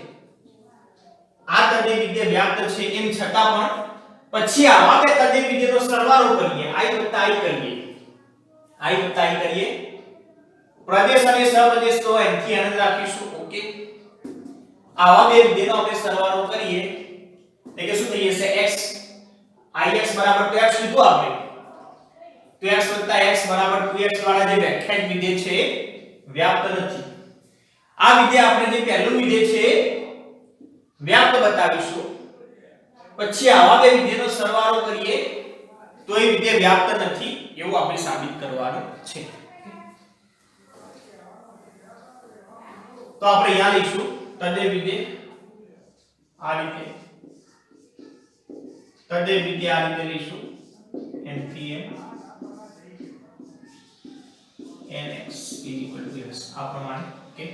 આ તદે વિધેય વ્યાપ્ત છે એમ છતાં પણ પછી આવા કે તદે વિધેયનો સરવાળો કરીએ I કરીએ પ્રદેશ અને સપ્રદેશ તો n થી n રાખીશું ઓકે આવા બે વિધેયનો આપણે સરવાળો કરીએ એટલે કે શું થઈ જશે x ix બરાબર 2x લીધું આપણે 2x x બરાબર 2x વાળા જે વ્યાખ્યાયિત વિધેય છે વ્યાપ્ત નથી આ વિધેય આપણે જે પહેલું વિધેય છે વ્યાપ્ત બતાવીશું પછી આવા બે વિધેયનો સરવાળો કરીએ તો એ વિધેય વ્યાપ્ત નથી એવું આપણે સાબિત કરવાનું છે તો આપણે અહીંયા લઈશું તદે વિધેય આ રીતે લઈશું n થી n nx = આ પ્રમાણે ઓકે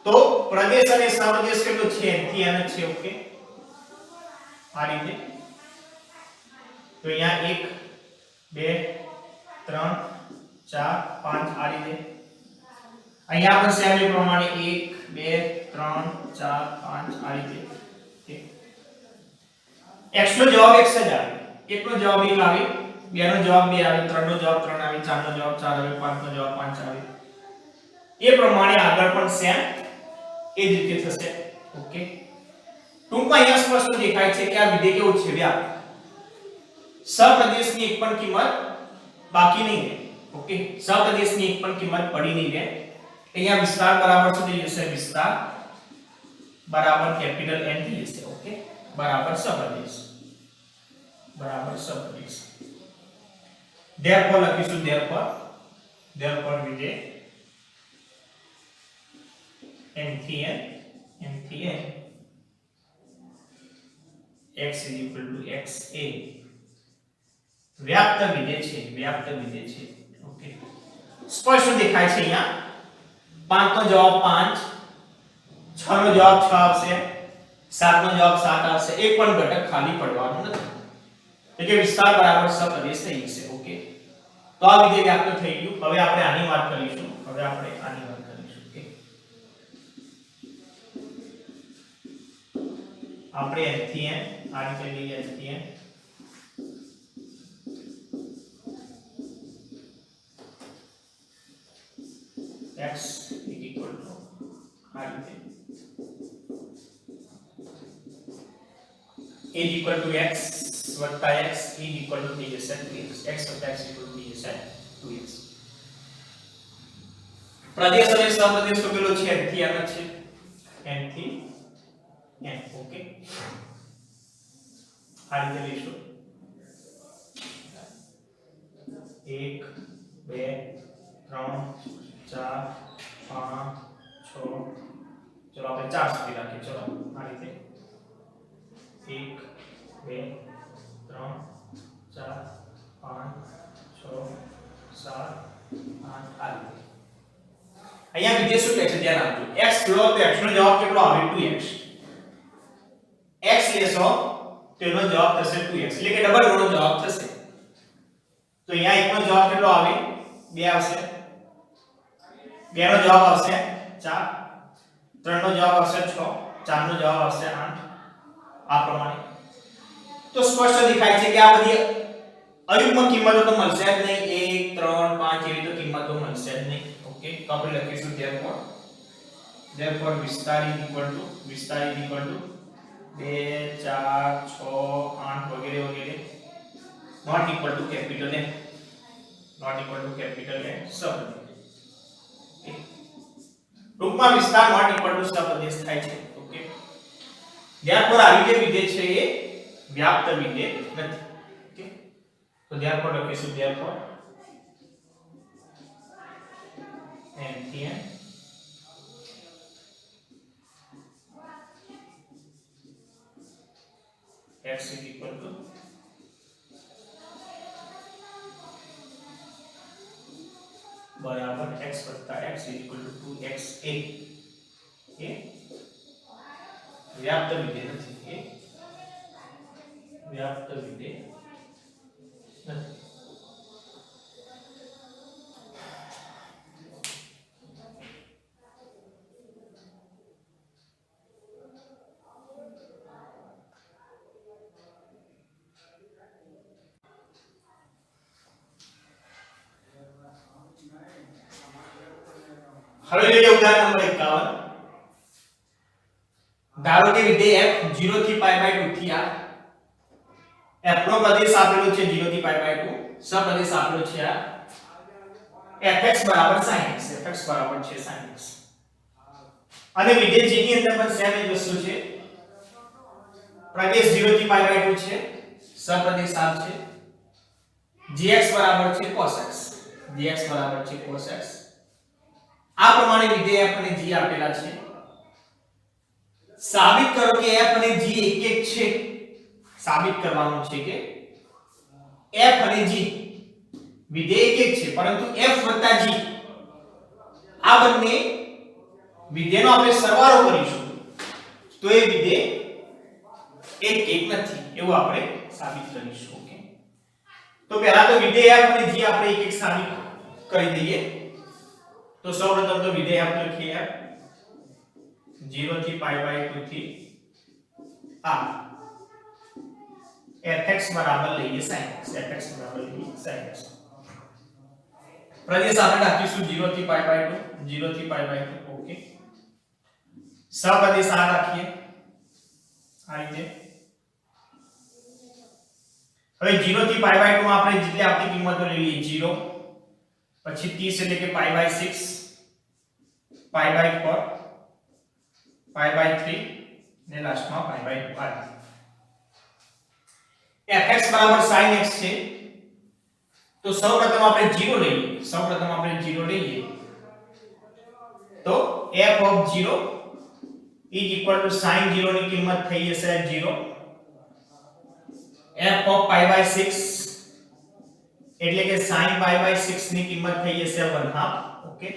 તો પ્રદેશ અને સપ્રદેશ કેટલો છે n થી n છે ઓકે આ રીતે તો અહીંયા 1 2 3 4 5 આ રીતે અહીંયા આપણે સેમ એ પ્રમાણે 1 2 3 4 5 આ રીતે ઓકે x નો જવાબ x જ આવે 1 નો જવાબ 1 આવે 2 નો જવાબ 2 આવે 3 નો જવાબ 3 આવે 4 નો જવાબ 4 આવે 5 નો જવાબ 5 આવે એ પ્રમાણે આગળ પણ સેમ એ જ રીતે થશે ઓકે ટૂંકમાં અહીંયા સ્પષ્ટ દેખાય છે કે આ વિધેય કેવું છે વ્યાપ્ત સપ્રદેશની એક પણ કિંમત બાકી નહીં રહે ઓકે સપ્રદેશની એક પણ કિંમત પડી નહીં રહે અહીંયા વિસ્તાર બરાબર શું થઈ જશે વિસ્તાર બરાબર કેપિટલ N થઈ જશે ઓકે બરાબર સપ્રદેશ therefore લખીશું therefore વિધેય n થી n x = x a વ્યાપ્ત વિધેય છે ઓકે સ્પષ્ટ દેખાય છે અહીંયા 5 નો જવાબ 5 6 નો જવાબ 6 આવશે 7 નો જવાબ 7 આવશે એક પણ ઘટક ખાલી પડવાનું નથી એટલે કે વિસ્તાર બરાબર સપ્રદેશ થઈ જશે ઓકે તો આ વિધેય વ્યાપ્ત થઈ ગયું હવે આપણે આની વાત કરીશું ઓકે આપણે n થી n આ રીતે લઈએ n થી n x = આ રીતે is equal to x વત્તા x is equal to થઈ જશે 2x x વત્તા x equal to થઈ જશે 2x પ્રદેશ અને સપ્રદેશ તો પેલો છે n થી n છે n થી n ઓકે આ રીતે લઈશું 1 2 3 4 5 6 ચલો આપણે 4 સુધી રાખીએ ચલો આ રીતે 1 2 3 4 5 6 7 8 આ રીતે અહીંયા વિધેય શું કહે છે ધ્યાન આપજો x લો તો x નો જવાબ કેટલો આવે 2x x લેશો તો એનો જવાબ થશે 2x એટલે કે ડબલ રો નો જવાબ થશે તો અહીંયા એક નો જવાબ કેટલો આવે 2 આવશે 2 નો જવાબ આવશે 4 3 નો જવાબ આવશે 6 4 નો જવાબ આવશે 8 આ પ્રમાણે તો સ્પષ્ટ દેખાય છે કે આ બધી અયુગ્મ કિંમતો તો મળશે જ નહીં 1 3 5 એવી તો કિંમતો મળશે જ નહીં ઓકે તો આપણે લખીશું therefore વિસ્તાર is equal to 2 4 6 8 વગેરે વગેરે not equal to capital N સપ્રદેશ ટૂંકમાં વિસ્તાર not equal to સપ્રદેશ થાય છે ઓકે therefore આવી જે વિધેય છે એ વ્યાપ્ત વિધેય નથી ઓકે તો therefore લખીશું therefore n થી n x is equal to बराबर x वत्ता x is equal to 2xa ये व्याप्त विधेय નથી ये व्याप्त विधेय નથી હવે જોઈએ ઉદાહરણ નંબર 51 ધારો કે વિધેય f 0 થી π/2 થી આ f નો પ્રદેશ આપેલો છે 0 થી π/2 સપ્રદેશ આપેલો છે આ fx બરાબર sin x fx બરાબર છે sin x અને વિધેય g ની અંદર પણ સેમ જ વસ્તુ છે પ્રદેશ 0 થી π/2 છે સપ્રદેશ આપ છે gx બરાબર છે cos x gx બરાબર છે cos x આ પ્રમાણે વિધેય f અને g આપેલા છે સાબિત કરો કે f અને g એક એક છે સાબિત કરવાનું છે કે f અને g વિધેય એક એક છે પરંતુ f g આ બંને વિધેયનો આપણે સરવાળો કરીશું તો એ વિધેય એક એક નથી એવું આપણે સાબિત કરીશું ઓકે તો પહેલા તો વિધેય f અને g આપણે એક એક સાબિત કરી દઈએ तो सर्वप्रथम तो विधेय आप लिखिए 0 થી π/2 થી આ fx બરાબર લઈએ sin x fx બરાબર લઈએ sin x પ્રદેશ આપણે રાખીશું 0 થી π/2 ઓકે સપ્રદેશ આ રાખીએ આ રીતે હવે 0 થી π/2 માં આપણે જેટલી આપણી કિંમતો લઈ લઈએ 0 પછી 30 એટલે કે π/6 π/4 π/3 ને લાસ્ટમાં π/2 fx બરાબર sin x છે તો સૌપ્રથમ આપણે 0 લઈએ તો f of 0 is equal to sin 0 ની કિંમત થઈ જશે 0 f of π/6 એટલે કે sin π/6 ની કિંમત થઈ જશે 1/2 ઓકે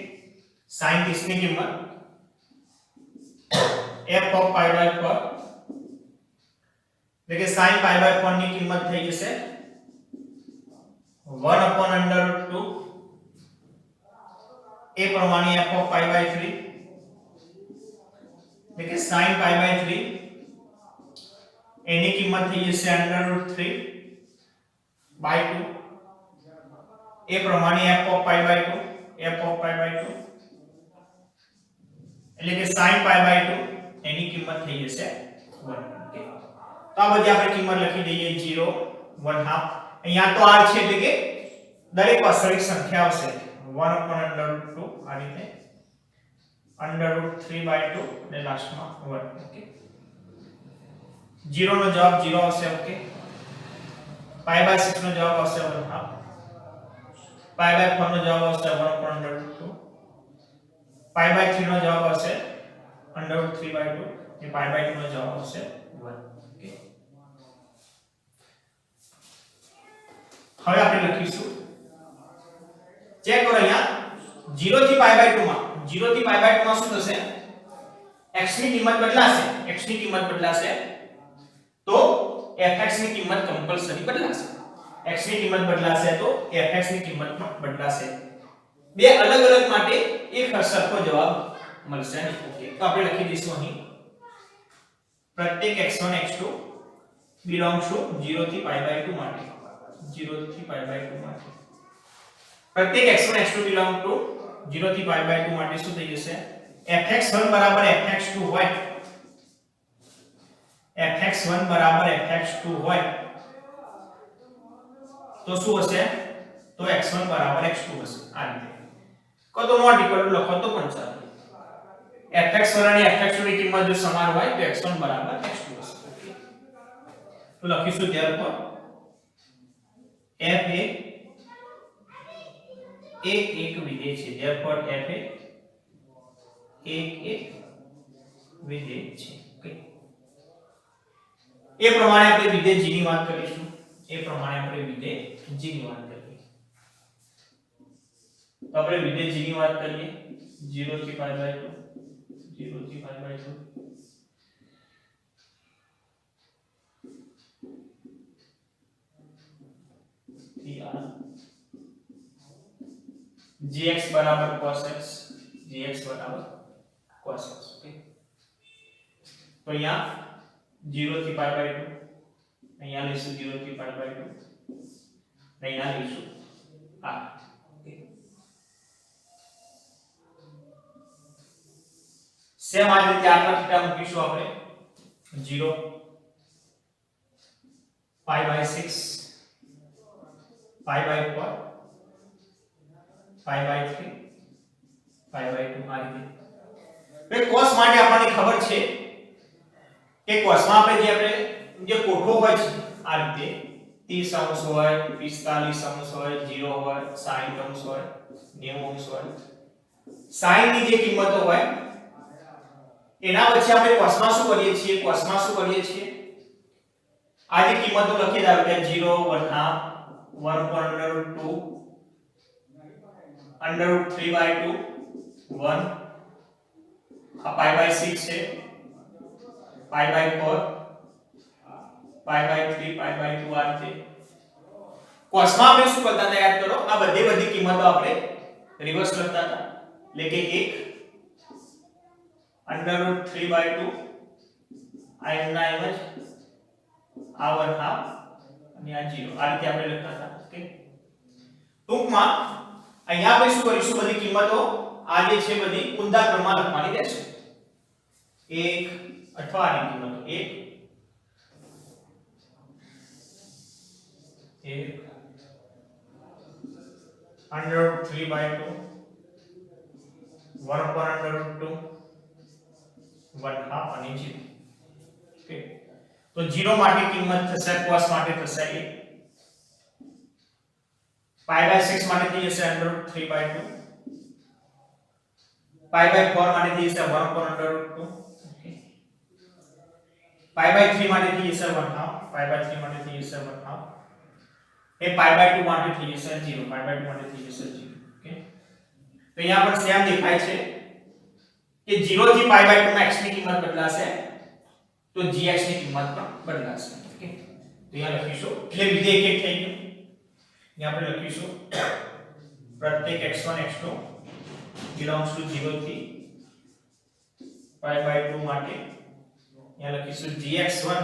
sin 30 ની કિંમત f of π/4 એટલે કે sin π/4 ની કિંમત થઈ જશે 1/√2 એ પ્રમાણે f of π/3 એટલે કે sin π/3 એની કિંમત થઈ જશે √3/2 એ પ્રમાણે f of π/2 એટલે કે sin π/2 એની કિંમત થઈ જશે 1 ઓકે તો આ બધી આપણે કિંમત લખી દઈએ 0 1/2 અહીંયા તો r છે એટલે કે દરેક વાસ્તવિક સંખ્યા આવશે 1/√2 આ રીતે √3/2 અને લાસ્ટમાં 1 ઓકે 0 નો જવાબ 0 આવશે ઓકે π/6 નો જવાબ આવશે 1/2 π/4 નો જવાબ આવશે 1/√2 π/3 નો જવાબ આવશે √3/2 અને π/2 નો જવાબ આવશે 1 ઓકે હવે આપણે લખીશું ચેક કરો અહીંયા 0 થી π/2 માં 0 થી π/2 માં શું થશે x ની કિંમત બદલાશે તો fx ની કિંમત કમ્પલસરી બદલાશે x ની કિંમત બદલાશે તો fx ની કિંમત પણ બદલાશે બે અલગ અલગ માટે એક સરખો જવાબ મળશે ઓકે તો આપણે લખી દઈશું અહીં પ્રત્યેક x1 x2 belongs to 0 થી π/2 માટે 0 થી π/2 માટે પ્રત્યેક x1 x2 belong to 0 થી π/2 માટે શું થઈ જશે fx1 બરાબર fx2 હોય fx1 બરાબર fx2 હોય તો શું હશે તો x1 બરાબર x2 હશે આ રીતે કો તો નોટ ઇક્વલ ટુ લખો તો પણ ચાલે fx1 અને fx2 ની કિંમત જો સમાન હોય તો x1 બરાબર x2 હશે ઓકે તો લખીશું therefore f એ એક વિધેય છે therefore f એ એક વિધેય છે ઓકે એ પ્રમાણે આપણે વિધેય g ની વાત કરીશું એ પ્રમાણે આપણે વિધેય g ની વાત કરીએ તો આપણે વિધેય g ની વાત કરીએ 0 થી π/2 0 થી π/2 gx બરાબર cos x ઓકે તો અહીંયા 0 થી π/2 અહીંયા લઈશું 0 થી π/2 અહીંયા લઈશું આ ઓકે સેમ આ રીતે આટલા થીટા મૂકીશું આપણે 0 π/6 π/4 π/3 π/2 આ રીતે બે cos માટે આપણને ખબર છે કે cos માં આપણે જે કોઠો હોય છે આ રીતે 30 અંશ હોય 45 અંશ હોય 0 હોય 60 અંશ હોય 90 અંશ હોય sin ની જે કિંમતો હોય એના પછી આપણે cos માં શું કરીએ છીએ આ જે કિંમતો લખી દાવ કે 0 1/2 1/√2 √3/2 1 આ π/6 છે π/4 π/3 π/2 આ રીતે cos માં આપણે શું કરતા હતા યાદ કરો આ બધી કિંમતો આપણે રિવર્સ કરતા હતા એટલે કે 1 √3/2 આ એમના એમ જ આ 1/2 અને આ 0 આ રીતે આપણે લખતા હતા ઓકે ટૂંકમાં અહીંયા આપણે શું કરીશું બધી કિંમતો આ જે છે બધી ઊંધા ક્રમમાં લખવાની રહેશે 1 અથવા આની કિંમતો 1 √3/2 1/√2 1/2 અને 0 ઓકે તો 0 માટે કિંમત થશે cos માટે થશે 1 π/6 માટે થઈ જશે √3/2 π/4 માટે થઈ જશે 1/√2 ઓકે π/3 માટે થઈ જશે 1/2 π/3 માટે થઈ જશે 1/2 એ π/2 માટે થઈ જશે 0 π/2 માટે થઈ જશે 0 ઓકે તો અહીંયા પણ સેમ દેખાય છે કે 0 થી π/2 માં x ની કિંમત બદલાશે તો gx ની કિંમત પણ બદલાશે ઓકે તો અહીંયા લખીશું એટલે વિધેય એક થઈ ગયું यहाँ पे लखीશું प्रत्येक x1 x2 belongs to 0 થી π/2 માટે यहाँ લખીશું gx1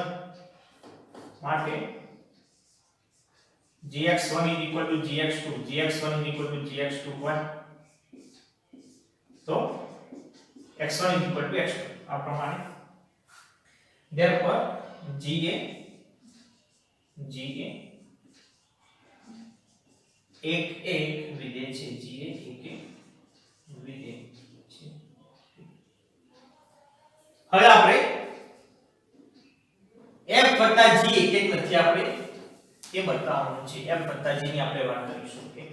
માટે gx1 is equal to gx2 gx1 is equal to gx2 હોય તો x1 is equal to x2 આ પ્રમાણે therefore g એ જી એ એક વિધેય છે, જી એ એક વિધેય છે. હવે આપણે f + g એક નથી, આપણે એ બતાવવાનું છે. f + g ની આપણે વાત કરીશું કે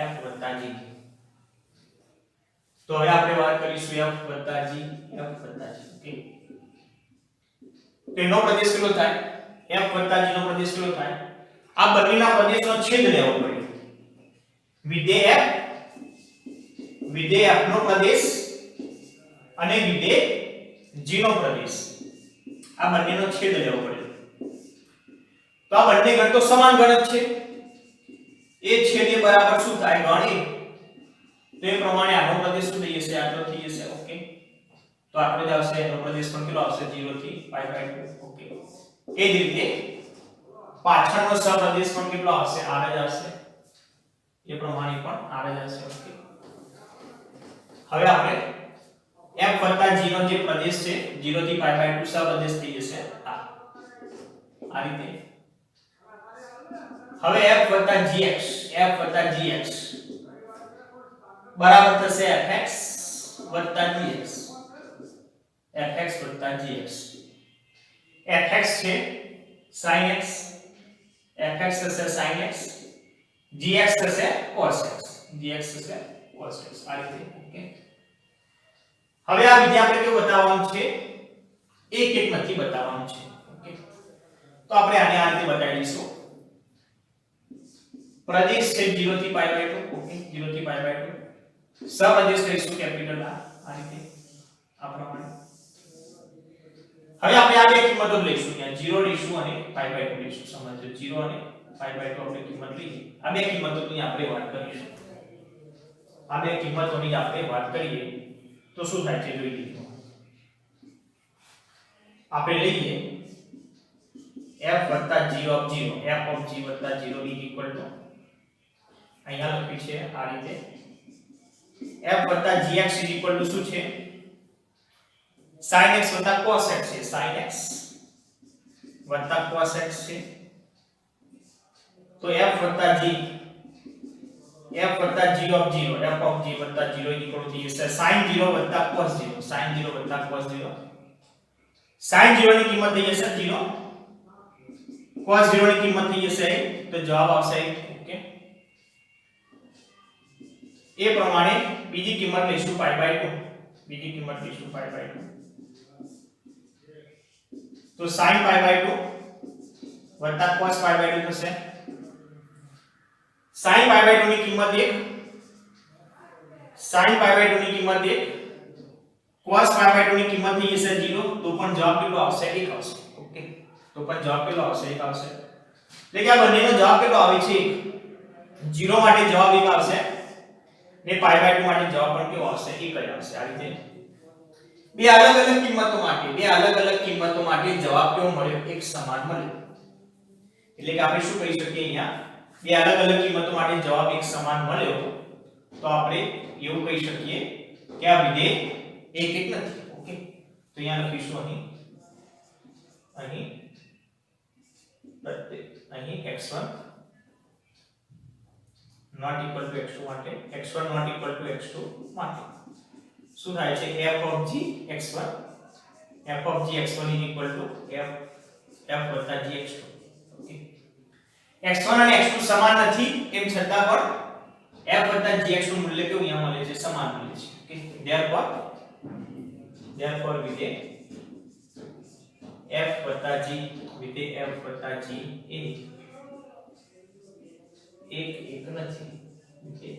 f + g. તો હવે આપણે વાત કરીશું f + g, ઓકે. તો એનો પ્રદેશ કેટલો થાય? f + g નો પ્રદેશ કેટલો થાય? આ બંનેના પ્રદેશનો છેદ લેવો પડે. વિધેય f નો પ્રદેશ અને વિધેય g નો પ્રદેશ, આ બંનેનો છેદ લેવો પડે. તો આ બંને ગણ તો સમાન ગણ છે. એ છેદ એ બરાબર શું થાય? ગણ એ. તો એ પ્રમાણે આનો પ્રદેશ શું થઈ જશે? આટલો થઈ જશે, ઓકે. તો આટલો જ આવશે. એનો પ્રદેશ પણ કેટલો આવશે? 0 થી π/2, ઓકે. એ જ રીતે પાછળનો સપ્રદેશ પણ કેટલો આવશે? r જ આવશે. એ પ્રમાણે પણ r જ આવશે, ઓકે. હવે આપણે f + g નો જે પ્રદેશ છે 0 થી π/2 સપ્રદેશ થઈ જશે આ રીતે. હવે f + gx બરાબર થશે fx + gx. fx + gx. fx છે sin x, fx થશે sin x, gx થશે cos x, આ રીતે, ઓકે. હવે આ વિધેય આપણે કેવું બતાવવાનું છે? એક નથી બતાવવાનું છે, ઓકે. તો આપણે આને આ રીતે બતાવી દઈશું. પ્રદેશ છે 0 થી π/2, ઓકે. 0 થી π/2. સપ્રદેશ લઈશું કેપિટલ R, આ રીતે, આ પ્રમાણે. હવે આપણે આ બે કિંમતો લઈશું, ત્યાં 0 લઈશું અને π/2 લઈશું. સમજો 0 અને π/2 આપણે કિંમત લઈએ. આ બે કિંમતોની આપણે વાત કરીશું. આ બે કિંમતોની આપણે વાત કરીએ તો શું થાય છે જોઈ લઈએ. આપણે લઈએ f + g/0, f + g/0 = અહીંયા લખ્યું છે આ રીતે. f + gx = શું છે? sin x + cos x છે. sin x + cos x છે. તો f + g = 0 sin 0 + cos 0, sin 0 + cos 0. sin 0 ની કિંમત થઈ જશે 0, cos 0 ની કિંમત થઈ જશે 1, તો જવાબ આવશે 1, ઓકે. એ પ્રમાણે બીજી કિંમત લઈશું π/2. તો sin π/2 + cos π/2 થશે. sin π/2 ની કિંમત 1, cos π/2 ની કિંમત થઈ જશે 0, તો પણ જવાબ કેટલો આવશે? 1 આવશે, ઓકે. તો પણ જવાબ કેટલો આવશે? 1 આવશે. એટલે કે આ બંનેનો જવાબ કેટલો આવે છે? 0 માટે જવાબ 1 આવશે ને π/2 માટે જવાબ પણ કેવો આવશે? 1 જ આવશે. આ રીતે બે અલગ અલગ કિંમતો માટે જવાબ કેવો મળ્યો? એક સમાન મળ્યો. એટલે કે આપણે શું કહી શકીએ? અહીંયા બે અલગ અલગ કિંમતો માટે જવાબ એક સમાન મળ્યો, તો આપણે એવું કહી શકીએ કે આ વિધેય એક નથી, ઓકે. તો અહીંયા લખીશું અહીં x1 ≠ x2 માટે, x1 ≠ x2 માટે શું થાય છે? f + gx1 = f + gx2, okay. x1 અને x2 સમાન નથી, એમ છતાં પણ f + gx નું મૂલ્ય કેવું અહીંયા મળે છે? સમાન મળે છે, ઓકે. therefore વિધેય f + g એ એક નથી, ઓકે.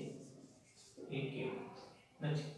એક નથી.